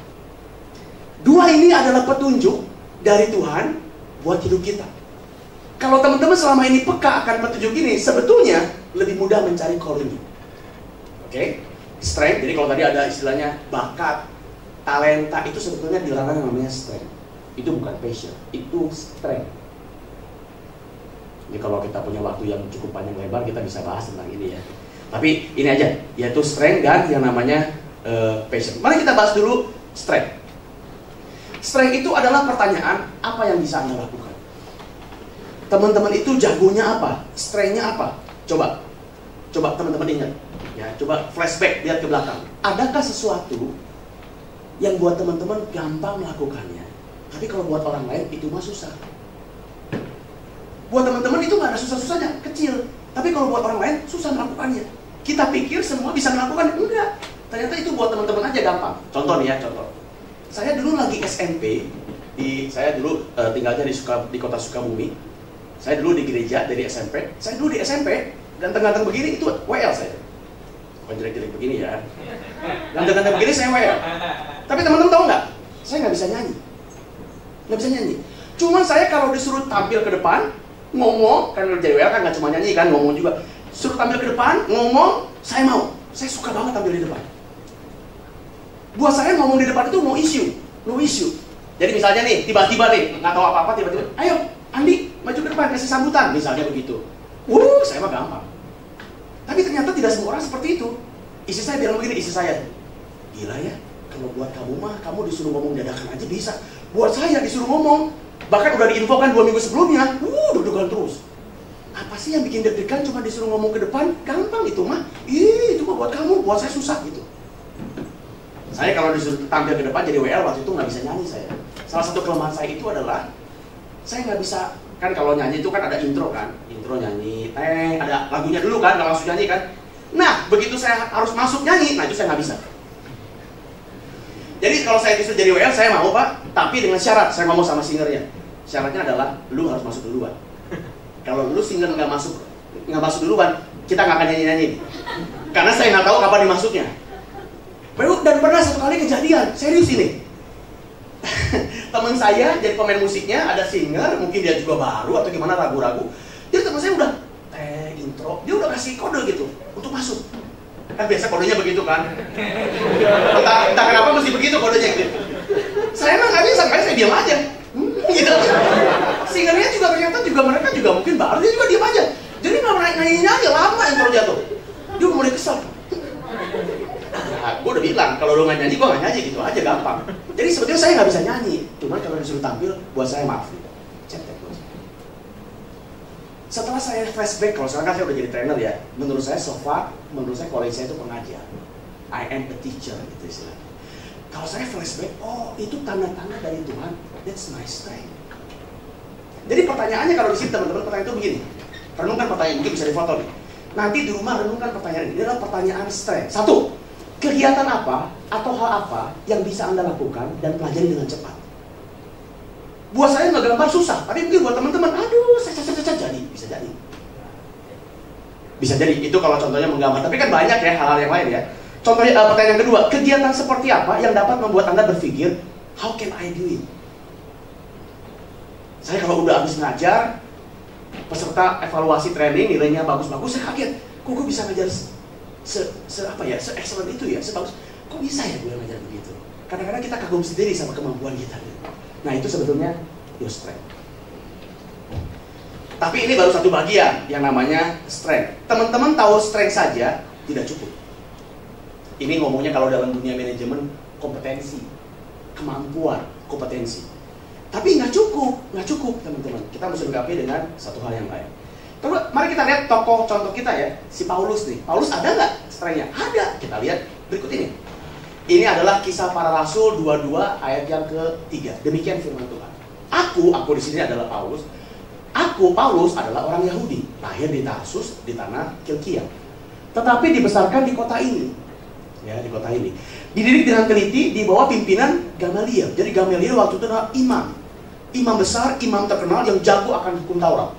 2 ini adalah petunjuk dari Tuhan buat hidup kita. Kalau teman-teman selama ini peka akan petunjuk ini, sebetulnya lebih mudah mencari callingnya. Oke? Strength, jadi kalau tadi ada istilahnya bakat, talenta, itu sebetulnya dilarang namanya strength. Itu bukan passion, itu strength. Jadi kalau kita punya waktu yang cukup panjang lebar, kita bisa bahas tentang ini ya. Tapi ini aja, yaitu strength dan yang namanya passion. Mari kita bahas dulu strength. Strength itu adalah pertanyaan, apa yang bisa Anda lakukan? Teman-teman itu jagonya apa? Strength-nya apa? Coba teman-teman ingat. Ya, coba flashback, lihat ke belakang. Adakah sesuatu yang buat teman-teman gampang melakukannya, tapi kalau buat orang lain itu mah susah? Buat teman-teman itu nggak ada susah-susahnya, kecil. Tapi kalau buat orang lain susah melakukannya. Kita pikir semua bisa melakukan, enggak. Ternyata itu buat teman-teman aja gampang. Contoh nih ya, contoh. Saya dulu lagi SMP, saya dulu tinggalnya di kota Sukabumi. Saya dulu di gereja dari SMP. Saya dulu di SMP, ganteng-ganteng begini itu WL saya. Bukan jelek-jelek begini ya. Ganteng-ganteng begini saya WL. Tapi teman-teman tahu nggak? Saya nggak bisa nyanyi. Nggak bisa nyanyi. Cuman saya kalau disuruh tampil ke depan, ngomong, kan jadi WL kan nggak cuma nyanyi kan, ngomong juga. Suruh tampil ke depan, ngomong, saya mau. Saya suka banget tampil di depan. Buat saya ngomong di depan itu no issue. Jadi misalnya nih, tiba-tiba nih, nggak tahu apa-apa, tiba-tiba, ayo, Andi, maju ke depan, kasih sambutan, misalnya begitu. Saya mah gampang. Tapi ternyata tidak semua orang seperti itu. Istri saya bilang begini, istri saya, gila ya, kalau buat kamu mah, kamu disuruh ngomong dadakan aja bisa. Buat saya disuruh ngomong, bahkan udah diinfokan 2 minggu sebelumnya, deg-degan terus. Apa sih yang bikin deg-degan cuma disuruh ngomong ke depan? Gampang itu mah. Itu mah buat kamu, buat saya susah gitu. Saya kalau disuruh tampil ke depan jadi WL waktu itu nggak bisa nyanyi saya. Salah satu kelemahan saya itu adalah saya nggak bisa, kan kalau nyanyi itu kan ada intro kan, intro nyanyi, ada lagunya dulu kan, nggak langsung nyanyi kan. Nah begitu saya harus masuk nyanyi, nah itu saya nggak bisa. Jadi kalau saya disuruh jadi WL saya mau Pak, tapi dengan syarat saya ngomong sama singernya. Syaratnya adalah lu harus masuk duluan. Kalau lu singer nggak masuk duluan, kita nggak akan nyanyi. Karena saya nggak tahu kapan dimasuknya. Dan pernah satu kali kejadian, serius ini. Teman saya jadi pemain musiknya, ada singer, mungkin dia juga baru atau gimana, ragu-ragu. Jadi teman saya udah intro, dia udah kasih kode gitu untuk masuk. Kan biasa kodenya begitu kan. Entah kenapa mesti begitu kodenya gitu. Saya mah nggak bisa, makanya saya diam aja. Gitu. Singernya juga ternyata mereka juga mungkin baru, dia juga diam aja. Jadi nggak nyanyinya aja lama intro jatuh. Dia mulai kesel. Gue udah bilang, kalau lo nggak nyanyi, gue nggak nyanyi, gitu aja gampang. Jadi sebetulnya saya nggak bisa nyanyi, cuman kalau disuruh tampil, buat saya maaf gitu. Cetek gue. Setelah saya flashback, kalau sekarang kan saya udah jadi trainer ya, menurut saya so far, menurut saya calling saya itu pengajar. I am a teacher, gitu istilahnya. Kalau saya flashback, itu tanda-tanda dari Tuhan, that's my strength. Jadi pertanyaannya kalau di sini teman-teman, pertanyaan itu begini. Renungkan pertanyaan, mungkin bisa difoto nih. Nanti di rumah renungkan pertanyaan ini adalah pertanyaan strength. 1. Kegiatan apa atau hal apa yang bisa Anda lakukan dan pelajari dengan cepat? Buat saya nggak gampang, susah. Tapi mungkin buat teman-teman, jadi, bisa jadi. Bisa jadi, itu kalau contohnya menggambar. Tapi kan banyak ya hal-hal yang lain ya. Contohnya pertanyaan yang kedua, kegiatan seperti apa yang dapat membuat Anda berpikir, how can I do it? Saya kalau udah habis ngajar, peserta evaluasi training nilainya bagus-bagus, saya kaget. Kok gue bisa ngajar se-excellent itu ya, sebagus. Kok bisa ya gue ngajar begitu? Kadang-kadang kita kagum sendiri sama kemampuan kita. Nah itu sebetulnya your strength. Tapi ini baru satu bagian yang namanya strength. Teman-teman tahu strength saja tidak cukup. Ini ngomongnya kalau dalam dunia manajemen kompetensi, kemampuan, kompetensi. Tapi nggak cukup teman-teman. Kita mesti lengkapi dengan satu hal yang lain. Coba mari kita lihat tokoh contoh kita ya, si Paulus nih. Paulus ada nggak strength-nya? Ada. Kita lihat berikut ini. Ini adalah Kisah Para Rasul 22 ayat yang ke-3. Demikian firman Tuhan. Aku di sini adalah Paulus. Paulus adalah orang Yahudi, lahir di Tarsus di tanah Kilkia. Tetapi dibesarkan di kota ini. Ya, di kota ini. Dididik dengan teliti di bawah pimpinan Gamaliel. Jadi Gamaliel waktu itu adalah imam besar, imam terkenal yang jago akan hukum Taurat.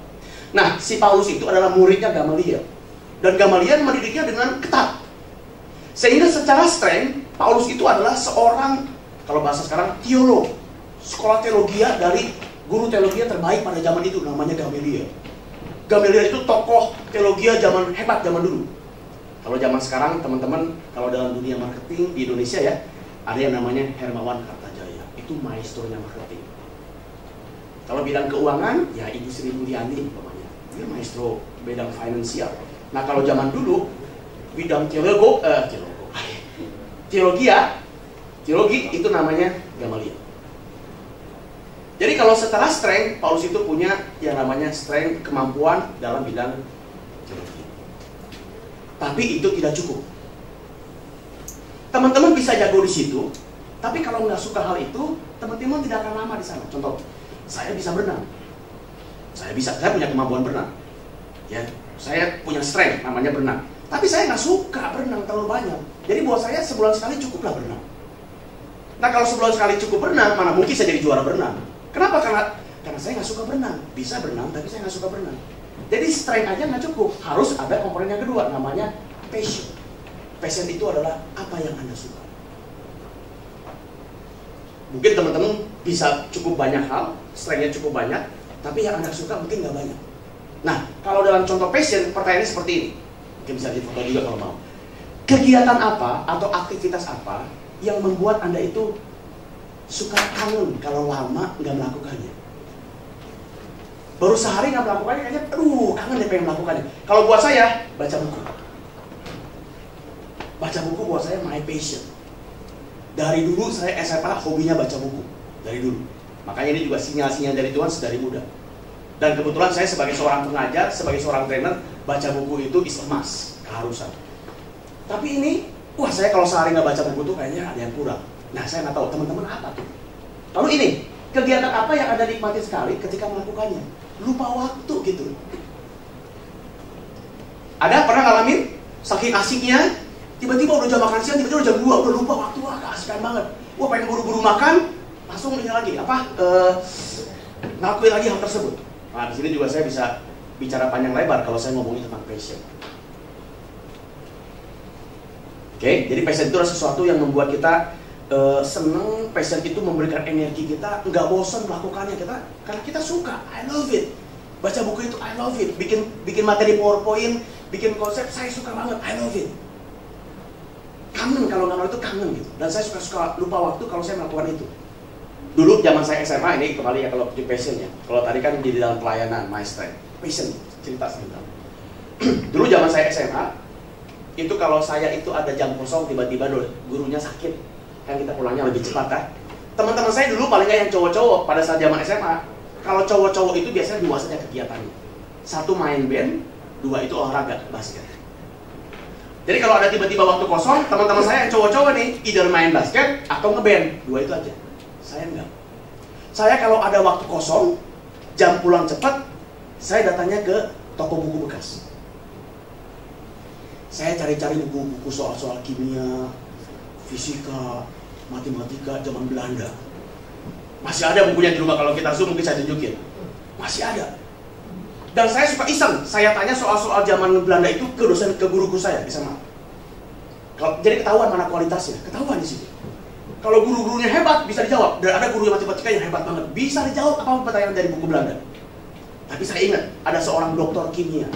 Nah, si Paulus itu adalah muridnya Gamaliel. Dan Gamaliel mendidiknya dengan ketat. Sehingga secara strength, Paulus itu adalah seorang, kalau bahasa sekarang, teolog. Sekolah teologi dari guru teologi terbaik pada zaman itu, namanya Gamaliel. Gamaliel itu tokoh teologi zaman hebat zaman dulu. Kalau zaman sekarang, teman-teman, kalau dalam dunia marketing di Indonesia ya, ada yang namanya Hermawan Kartajaya. Itu maestronya marketing. Kalau bidang keuangan, ya Ibu Sri Mulyani umpamanya. Dia maestro bidang finansial. Nah kalau zaman dulu, bidang teologi itu namanya Gamaliel. Jadi kalau setelah strength, Paulus itu punya yang namanya strength, kemampuan dalam bidang teologi. Tapi itu tidak cukup. Teman-teman bisa jago di situ, tapi kalau nggak suka hal itu, teman-teman tidak akan lama di sana. Contoh, saya bisa berenang. Saya punya kemampuan berenang. Ya, saya punya strength namanya berenang. Tapi saya nggak suka berenang terlalu banyak. Jadi buat saya sebulan sekali cukuplah berenang. Nah kalau sebulan sekali cukup berenang, mana mungkin saya jadi juara berenang. Kenapa? Karena saya nggak suka berenang. Bisa berenang, tapi saya nggak suka berenang. Jadi strength aja nggak cukup. Harus ada komponen yang kedua, namanya passion. Passion itu adalah apa yang Anda suka. Mungkin teman-teman bisa cukup banyak hal, strength-nya cukup banyak, tapi yang Anda suka mungkin nggak banyak. Nah, kalau dalam contoh passion, pertanyaannya seperti ini. Mungkin bisa difoto juga kalau mau. Kegiatan apa atau aktivitas apa yang membuat Anda itu suka kangen kalau lama nggak melakukannya? Baru sehari nggak melakukannya, kayaknya kangen deh pengen melakukannya. Kalau buat saya, baca buku. Baca buku buat saya my passion. Dari dulu saya SMA hobinya baca buku. Dari dulu. Makanya ini juga sinyal-sinyal dari Tuhan sedari muda. Dan kebetulan saya sebagai seorang pengajar, sebagai seorang trainer, baca buku itu is a must, keharusan. Tapi ini, saya kalau sehari nggak baca buku tuh kayaknya ada yang kurang. Nah, saya nggak tahu teman-teman apa tuh. Lalu ini, kegiatan apa yang Anda nikmati sekali ketika melakukannya? Lupa waktu gitu. Ada pernah ngalamin saking asiknya, tiba-tiba udah jam makan siang, tiba-tiba udah jam 2, udah lupa waktu, keasikan banget. Pengen buru-buru makan, langsung ini lagi, ngelakuin lagi hal tersebut. Nah, di sini juga saya bisa bicara panjang lebar kalau saya ngomongin tentang passion. Oke, jadi passion itu adalah sesuatu yang membuat kita seneng. Passion itu memberikan energi kita, nggak bosan melakukannya karena kita suka. I love it. Baca buku itu I love it. Bikin materi PowerPoint, bikin konsep, saya suka banget. I love it. Kangen kalau nggak itu kangen gitu. Dan saya suka lupa waktu kalau saya melakukan itu. Dulu zaman saya SMA, ini kembali ya kalau di passionnya. Kalau tadi kan di dalam pelayanan, my strength, passion, cerita sebentar. Dulu zaman saya SMA, itu kalau saya itu ada jam kosong, tiba-tiba gurunya sakit, kan kita pulangnya lebih cepat kan. Teman-teman saya dulu paling nggak yang cowok-cowok pada saat zaman SMA, kalau cowok-cowok itu biasanya 2 saja kegiatannya. 1 main band, 2 itu olahraga, basket. Jadi kalau ada tiba-tiba waktu kosong, teman-teman saya yang cowok-cowok nih, either main basket atau ngeband, 2 itu aja. Saya enggak. Saya kalau ada waktu kosong, jam pulang cepat, saya datangnya ke toko buku bekas. Saya cari-cari buku-buku soal-soal kimia, fisika, matematika zaman Belanda. Masih ada bukunya di rumah, kalau kita zoom mungkin saya tunjukin. Masih ada. Dan saya suka iseng, saya tanya soal-soal zaman Belanda itu ke guru-guru saya di sana. Jadi ketahuan mana kualitasnya, ketahuan di situ. Kalau guru-gurunya hebat, bisa dijawab. Dan ada guru matematika yang hebat banget, bisa dijawab apa pertanyaan dari buku Belanda. Tapi saya ingat, ada seorang dokter kimia.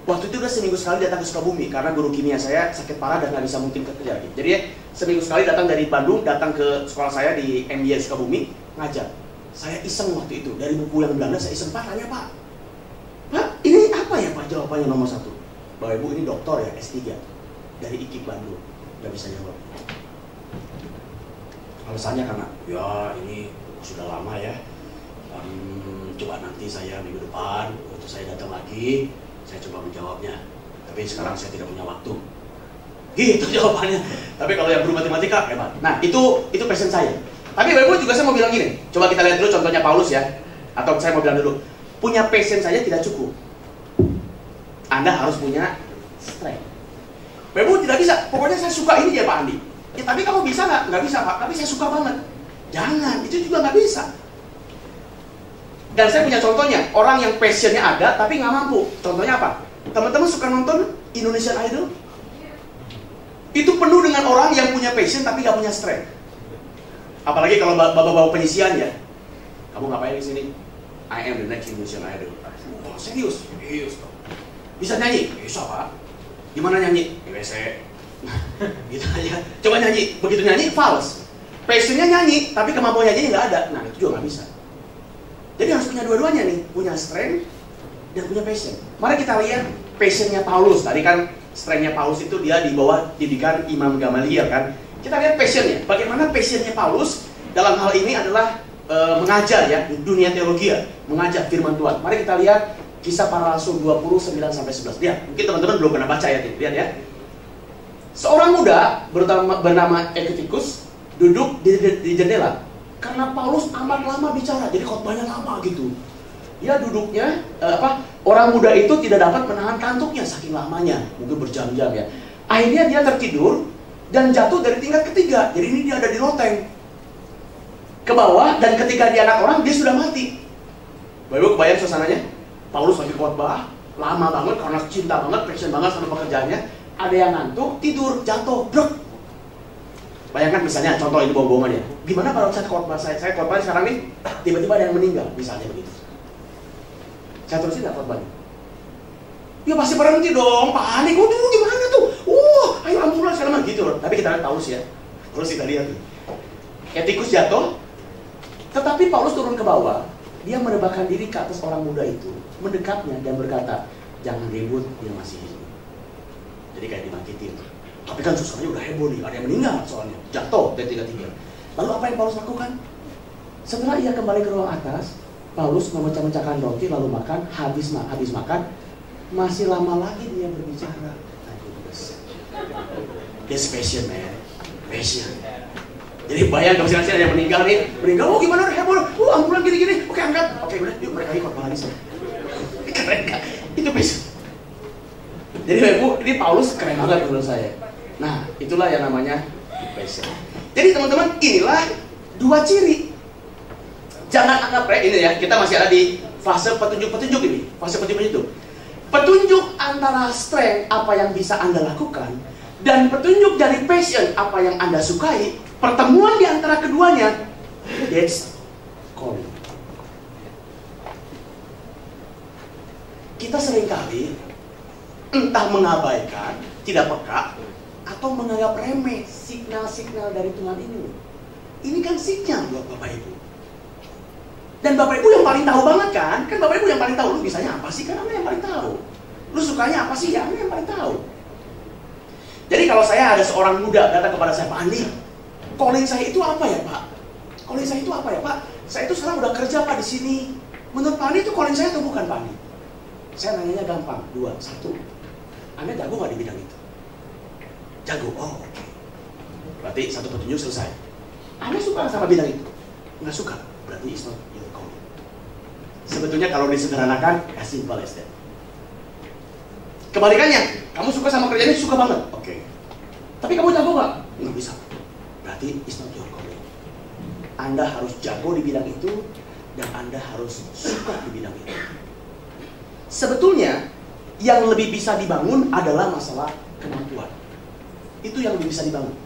Waktu itu dia seminggu sekali datang ke Sukabumi, karena guru kimia saya sakit parah dan nggak bisa mungkin kerja. Jadi seminggu sekali datang dari Bandung, datang ke sekolah saya di MBA Sukabumi, ngajar. Saya iseng waktu itu, dari buku yang Belanda saya iseng, Pak, tanya Pak, ini apa ya Pak jawabannya nomor 1? Bapak Ibu ini dokter ya, S3 dari IKIP Bandung, nggak bisa jawab. Alasannya karena, ya ini sudah lama ya, coba nanti saya minggu depan, waktu saya datang lagi, saya coba menjawabnya. Tapi sekarang saya tidak punya waktu. Gitu jawabannya. Tapi kalau yang guru matematika, hebat. Nah, itu passion saya. Tapi Bapak Ibu juga saya mau bilang gini, coba kita lihat dulu contohnya Paulus ya. Atau saya mau bilang dulu, punya passion saja tidak cukup. Anda harus punya strength. Bapak Ibu tidak bisa, pokoknya saya suka ini ya Pak Andi. Ya, tapi kalau bisa nggak bisa Pak, tapi saya suka banget. Jangan, itu juga nggak bisa. Dan saya punya contohnya, orang yang passionnya ada tapi nggak mampu. Contohnya apa? Teman-teman suka nonton Indonesian Idol? Itu penuh dengan orang yang punya passion tapi nggak punya strength. Apalagi kalau bawa penyisian ya. Kamu ngapain di sini? I am the next Indonesian Idol. Oh, serius? Serius. Bisa nyanyi? Bisa Pak. Gimana nyanyi? Di WC. Gitu aja. Coba nyanyi. Begitu nyanyi, false. Passionnya nyanyi, tapi kemampuan nyanyi nggak ada. Nah, itu juga nggak bisa. Jadi harus punya dua-duanya nih. Punya strength dan punya passion. Mari kita lihat passionnya Paulus. Tadi kan strengthnya Paulus itu dia di bawah didikan Imam Gamaliel kan. Kita lihat passionnya. Bagaimana passionnya Paulus dalam hal ini adalah mengajar ya, dunia teologi ya, mengajar firman Tuhan. Mari kita lihat Kisah Para Rasul 20:9-11. Lihat, mungkin teman-teman belum pernah baca ya, lihat ya. Seorang muda bernama Eutikus duduk di jendela karena Paulus amat lama bicara, jadi khotbahnya lama gitu. Dia duduknya, orang muda itu tidak dapat menahan kantuknya saking lamanya, mungkin berjam-jam ya. Akhirnya dia tertidur dan jatuh dari tingkat ketiga. Jadi ini dia ada di loteng ke bawah, dan ketika dia anak orang dia sudah mati. Bapak Ibu kebayang suasananya? Paulus lagi khotbah lama banget karena cinta banget, passion banget sama pekerjaannya. Ada yang ngantuk, tidur, jatuh, brok. Bayangkan misalnya contoh ini bohong-bohongan ya. Gimana kalau saya khotbah sekarang nih, tiba-tiba ada yang meninggal, misalnya begitu. Saya terusin nggak khotbahnya? Ya pasti berhenti dong, panik. Tuh gimana tuh? Ayo ambulans segala macam gitu loh. Tapi kita lihat Paulus ya. Paulus kita lihat nih. Eutikus jatuh, tetapi Paulus turun ke bawah. Dia merebahkan diri ke atas orang muda itu, mendekatnya dan berkata, jangan ribut, dia masih hidup. Jadi kayak dibangkitin. Tapi kan suasananya udah heboh nih, ada yang meninggal soalnya, jatuh dari tiga-tiga. Lalu apa yang Paulus lakukan? Setelah ia kembali ke ruang atas, Paulus memecah-mecahkan roti lalu makan. Habis makan, masih lama lagi dia berbicara. That's passion, man. Passion. Jadi bayang kalau ada yang meninggal nih, gimana udah heboh, ambulan gini-gini, oke angkat, oke udah, yuk mereka ikut lagi sih. Keren gak? Itu passion. Jadi Ibu, ini Paulus keren banget menurut saya. Nah, itulah yang namanya passion. Jadi teman-teman, inilah dua ciri. Jangan anggap ini ya, kita masih ada di fase petunjuk-petunjuk ini, fase petunjuk-petunjuk. Petunjuk antara strength, apa yang bisa Anda lakukan, dan petunjuk dari passion, apa yang Anda sukai, pertemuan di antara keduanya, that's calling. Kita seringkali entah mengabaikan, tidak peka, atau menganggap remeh signal-signal dari Tuhan ini. Ini kan sinyal buat Bapak Ibu. Dan Bapak Ibu yang paling tahu banget kan? Kan Bapak Ibu yang paling tahu, lu bisanya apa sih? Kan Anda yang paling tahu. Lu sukanya apa sih? Ya Anda yang paling tahu. Jadi kalau saya ada seorang muda datang kepada saya, Pak Andi, calling saya itu apa ya Pak? Calling saya itu apa ya Pak? Saya itu sekarang udah kerja Pak di sini. Menurut Pak Andi itu calling saya atau bukan Pak Andi? Saya nanyanya gampang, 2, 1. Anda jago nggak di bidang itu? Jago, oh oke. Berarti satu petunjuk selesai. Anda suka sama bidang itu? Nggak suka, berarti it's not your calling. Sebetulnya kalau disederhanakan, as simple as that. Kebalikannya, kamu suka sama kerjanya, suka banget, oke. Tapi kamu jago nggak? Nggak bisa. Berarti it's not your calling. Anda harus jago di bidang itu, dan Anda harus suka di bidang itu. Sebetulnya, yang lebih bisa dibangun adalah masalah kemampuan. Itu yang lebih bisa dibangun.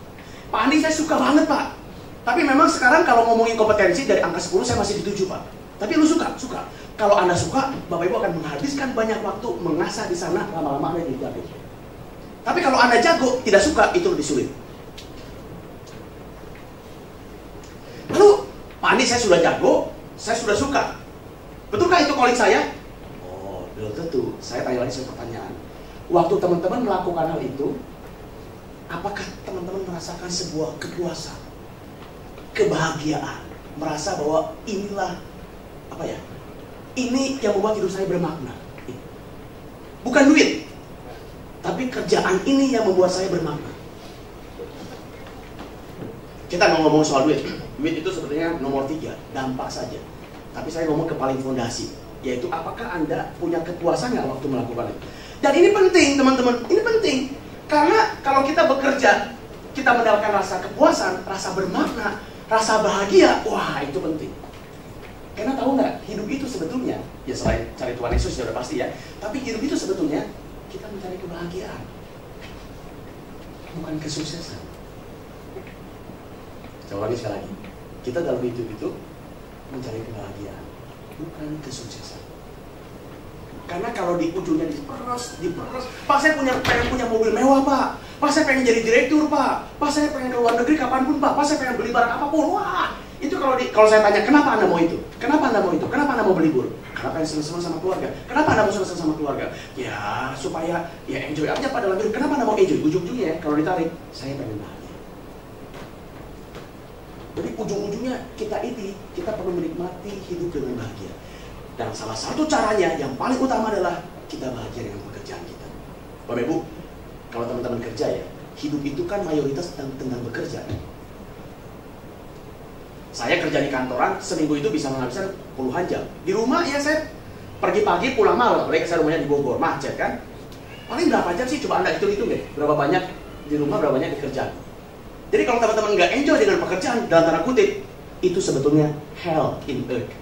Pak Andi, saya suka banget Pak. Tapi memang sekarang kalau ngomongin kompetensi dari angka 10 saya masih di 7 Pak. Tapi lu suka? Suka. Kalau Anda suka, Bapak Ibu akan menghabiskan banyak waktu mengasah di sana, lama-lama Anda jadi jago. Tapi kalau Anda jago, tidak suka, itu lebih sulit. Lalu, Pak Andi, saya sudah jago, saya sudah suka. Betulkah itu calling saya? Oh, belum tentu. Saya tanya lagi satu pertanyaan. Waktu teman-teman melakukan hal itu, apakah teman-teman merasakan sebuah kepuasan, kebahagiaan, merasa bahwa inilah ini yang membuat hidup saya bermakna? Bukan duit, tapi kerjaan ini yang membuat saya bermakna. Kita nggak ngomong soal duit. Duit itu sebetulnya nomor 3, dampak saja. Tapi saya ngomong ke paling fondasi, yaitu apakah Anda punya kepuasan nggak waktu melakukan itu? Dan ini penting teman-teman, ini penting. Karena kalau kita bekerja, kita mendapatkan rasa kepuasan, rasa bermakna, rasa bahagia, wah itu penting. Karena tahu nggak, hidup itu sebetulnya, ya selain cari Tuhan Yesus sudah pasti ya, tapi hidup itu sebetulnya kita mencari kebahagiaan, bukan kesuksesan. Coba lagi sekali lagi, kita dalam hidup itu mencari kebahagiaan, bukan kesuksesan. Karena kalau di ujungnya diperes, Pak saya pengen punya mobil mewah Pak saya pengen jadi direktur Pak saya pengen ke luar negeri kapanpun Pak saya pengen beli barang apapun, wah itu kalau saya tanya kenapa Anda mau itu? Kenapa Anda mau itu? Kenapa Anda mau berlibur? Karena pengen senang-senang sama keluarga. Kenapa Anda mau senang-senang sama keluarga? Ya supaya ya enjoy aja pada dalam hidup. Kenapa Anda mau enjoy? Ujung-ujungnya ya, kalau ditarik, saya pengen bahagia. Jadi ujung-ujungnya kita perlu menikmati hidup dengan bahagia. Dan salah satu caranya yang paling utama adalah kita bahagia dengan pekerjaan kita. Bapak Ibu, kalau teman-teman kerja ya, hidup itu kan mayoritas tentang bekerja. Saya kerja di kantoran, seminggu itu bisa menghabiskan puluhan jam. Di rumah ya saya pergi pagi pulang malam, apalagi saya rumahnya di Bogor, macet kan. Paling berapa jam sih? Coba Anda hitung-hitung deh, berapa banyak di rumah, berapa banyak di kerjaan. Jadi kalau teman-teman nggak enjoy dengan pekerjaan, dalam tanda kutip, itu sebetulnya hell in earth.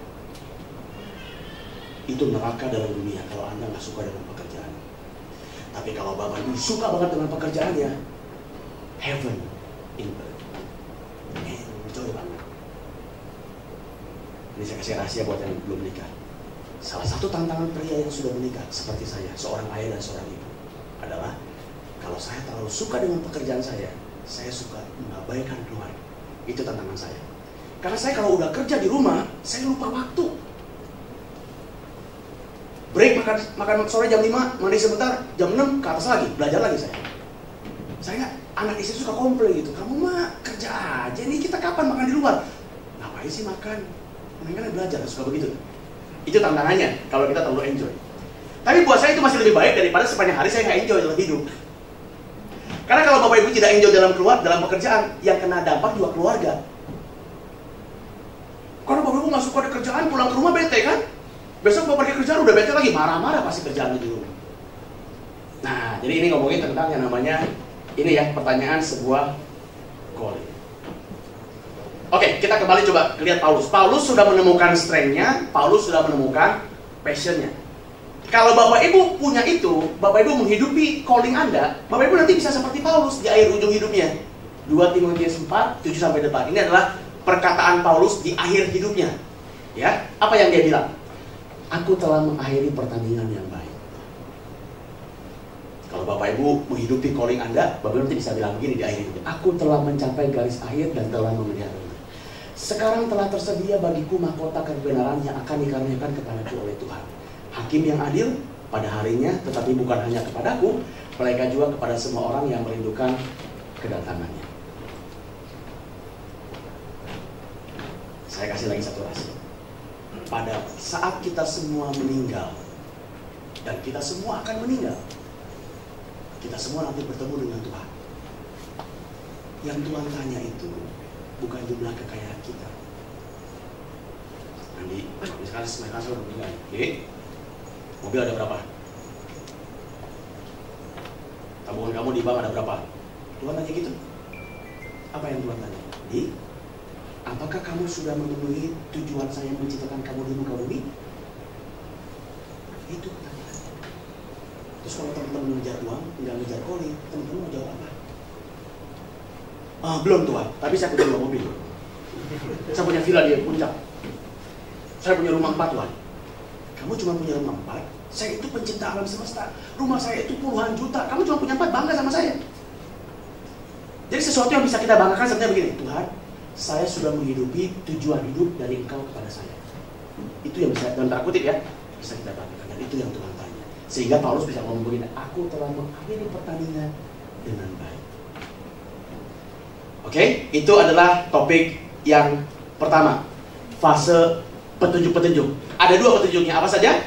Itu neraka dalam dunia kalau Anda nggak suka dengan pekerjaan. Tapi kalau Bapak Ibu suka banget dengan pekerjaannya, heaven in earth. Enjoy banget. Ini saya kasih rahasia buat yang belum menikah. Salah satu tantangan pria yang sudah menikah seperti saya, seorang ayah dan seorang ibu, adalah kalau saya terlalu suka dengan pekerjaan saya suka mengabaikan keluarga. Itu tantangan saya. Karena saya kalau udah kerja di rumah, saya lupa waktu. Break makan sore jam 5, mandi sebentar, jam 6 ke atas lagi, belajar lagi saya. Saya anak istri suka komplain gitu, kamu mah kerja aja nih, kita kapan makan di luar? Ngapain sih makan? Mendingan belajar, suka begitu. Itu tantangannya kalau kita terlalu enjoy. Tapi buat saya itu masih lebih baik daripada sepanjang hari saya nggak enjoy dalam hidup. Karena kalau Bapak Ibu tidak enjoy dalam pekerjaan, yang kena dampak juga keluarga. Kalau Bapak Ibu nggak suka di kerjaan, pulang ke rumah bete kan? Besok mau pergi kerjaan udah bete lagi, marah-marah pasti kerjaan di rumah. Nah, jadi ini ngomongin tentang yang namanya, ini ya, pertanyaan sebuah calling. Oke, kita kembali coba lihat Paulus. Paulus sudah menemukan strength-nya, Paulus sudah menemukan passion-nya. Kalau Bapak Ibu punya itu, Bapak Ibu menghidupi calling Anda, Bapak Ibu nanti bisa seperti Paulus di akhir ujung hidupnya. 2 Timotius 4, 7-8. Ini adalah perkataan Paulus di akhir hidupnya. Ya, apa yang dia bilang? Aku telah mengakhiri pertandingan yang baik. Kalau Bapak Ibu menghidupi calling Anda, Bapak Ibu nanti bisa bilang begini di akhir hidupnya. Aku telah mencapai garis akhir dan telah memelihara. Sekarang telah tersedia bagiku mahkota kebenaran yang akan dikaruniakan kepadaku oleh Tuhan. Hakim yang adil pada harinya, tetapi bukan hanya kepadaku, melainkan juga kepada semua orang yang merindukan kedatangannya. Saya kasih lagi satu rahasia. Pada saat kita semua meninggal, dan kita semua akan meninggal, kita semua nanti bertemu dengan Tuhan. Yang Tuhan tanya itu bukan jumlah kekayaan kita. Andi, misalkan saya udah meninggal, mobil ada berapa? Tabungan kamu di bank ada berapa? Tuhan tanya gitu. Apa yang Tuhan tanya? Apakah kamu sudah memenuhi tujuan saya menciptakan kamu di muka bumi? Itu pertanyaannya. Terus kalau teman-teman mengejar uang, nggak ngejar calling, teman-teman mau jawab apa? Belum Tuhan, tapi saya punya 2 mobil. Saya punya villa di puncak. Saya punya rumah 4 Tuhan. Kamu cuma punya rumah 4? Saya itu pencipta alam semesta. Rumah saya itu puluhan juta. Kamu cuma punya 4, bangga sama saya. Jadi sesuatu yang bisa kita banggakan sebenarnya begini, Tuhan, saya sudah menghidupi tujuan hidup dari Engkau kepada saya. Itu yang bisa, dalam tanda kutip ya, bisa kita banggakan. Dan itu yang Tuhan tanya. Sehingga Paulus bisa ngomong begini, aku telah mengakhiri pertandingan dengan baik. Oke, itu adalah topik yang pertama. Fase petunjuk-petunjuk. Ada 2 petunjuknya, apa saja?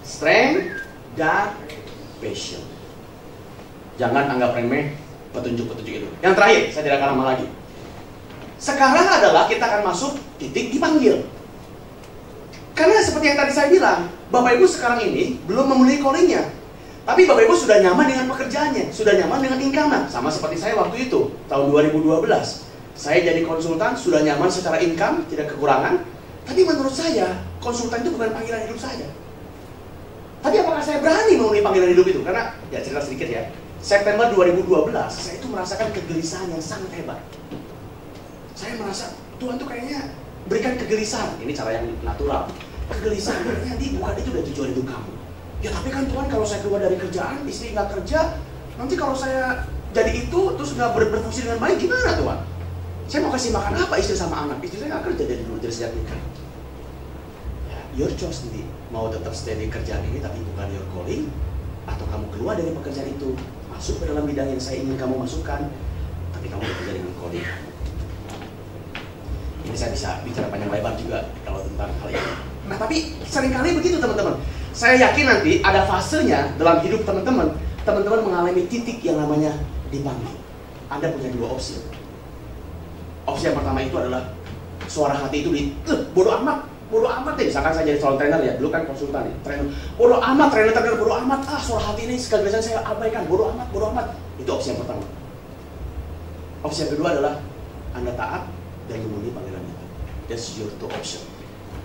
Strength dan passion. Jangan anggap remeh petunjuk-petunjuk itu. Yang terakhir, saya tidak akan lama lagi. Sekarang adalah kita akan masuk titik dipanggil. Karena seperti yang tadi saya bilang, Bapak Ibu sekarang ini belum memenuhi callingnya. Tapi Bapak Ibu sudah nyaman dengan pekerjaannya, sudah nyaman dengan income-nya. Sama seperti saya waktu itu, tahun 2012. Saya jadi konsultan, sudah nyaman secara income, tidak kekurangan. Tapi menurut saya, konsultan itu bukan panggilan hidup saya. Tapi apakah saya berani memenuhi panggilan hidup itu? Karena, ya cerita sedikit ya, September 2012, saya itu merasakan kegelisahan yang sangat hebat. Saya merasa, Tuhan tuh kayaknya berikan kegelisahan. Ini cara yang natural. Kegelisahan, kayaknya bukan itu udah tujuan hidup kamu. Ya tapi kan Tuhan, kalau saya keluar dari kerjaan, istri nggak kerja, nanti kalau saya jadi itu, terus nggak berfungsi dengan baik, gimana Tuhan? Saya mau kasih makan apa istri sama anak? Istri saya nggak kerja dari sejak nikah. Ya, your choice nanti. Mau tetap stay di kerjaan ini, tapi bukan your calling, atau kamu keluar dari pekerjaan itu, masuk ke dalam bidang yang saya ingin kamu masukkan, tapi kamu bekerja dengan calling. saya bisa bicara panjang lebar juga kalau tentang hal ini. Nah, tapi seringkali begitu teman-teman. Saya yakin nanti ada fasenya dalam hidup teman-teman. Teman-teman mengalami titik yang namanya dipanggil. Anda punya dua opsi. Opsi yang pertama itu adalah suara hati itu bodoh amat deh. Misalkan saya jadi calon trainer ya, dulu kan konsultan ya, trainer. Bodoh amat, trainer bodoh amat. Suara hati ini sekalian saya abaikan, bodoh amat. Itu opsi yang pertama. Opsi yang kedua adalah Anda taat dan memenuhi panggilan itu. That's your two option.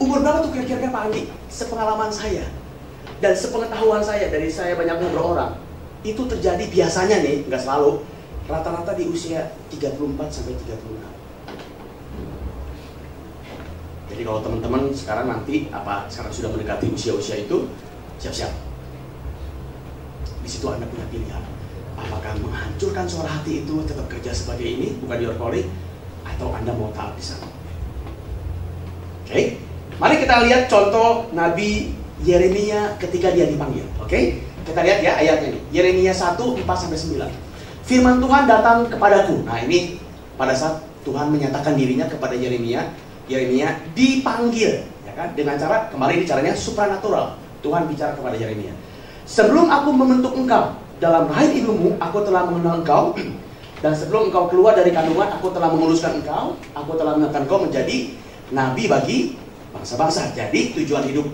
Umur berapa tuh kira-kira Pak Andi? Sepengalaman saya dan sepengetahuan saya dari saya banyak ngobrol orang, itu terjadi biasanya nih, nggak selalu, rata-rata di usia 34 sampai 36. Jadi kalau teman-teman sekarang nanti sekarang sudah mendekati usia-usia itu, siap-siap. Di situ Anda punya pilihan. Apakah menghancurkan suara hati itu tetap kerja sebagai ini, bukan your calling, atau Anda mau taat di sana? Oke, mari kita lihat contoh Nabi Yeremia ketika dia dipanggil. Oke, kita lihat ya ayatnya nih. Yeremia 1:4-9. Firman Tuhan datang kepadaku. Nah, ini pada saat Tuhan menyatakan dirinya kepada Yeremia dipanggil, ya kan? Dengan cara, kemarin ini caranya supranatural. Tuhan bicara kepada Yeremia. Sebelum aku membentuk engkau dalam rahim ibumu, aku telah mengenal engkau. Dan sebelum engkau keluar dari kandungan, aku telah memuluskan engkau. Aku telah mengangkat engkau menjadi nabi bagi bangsa-bangsa. Jadi tujuan hidup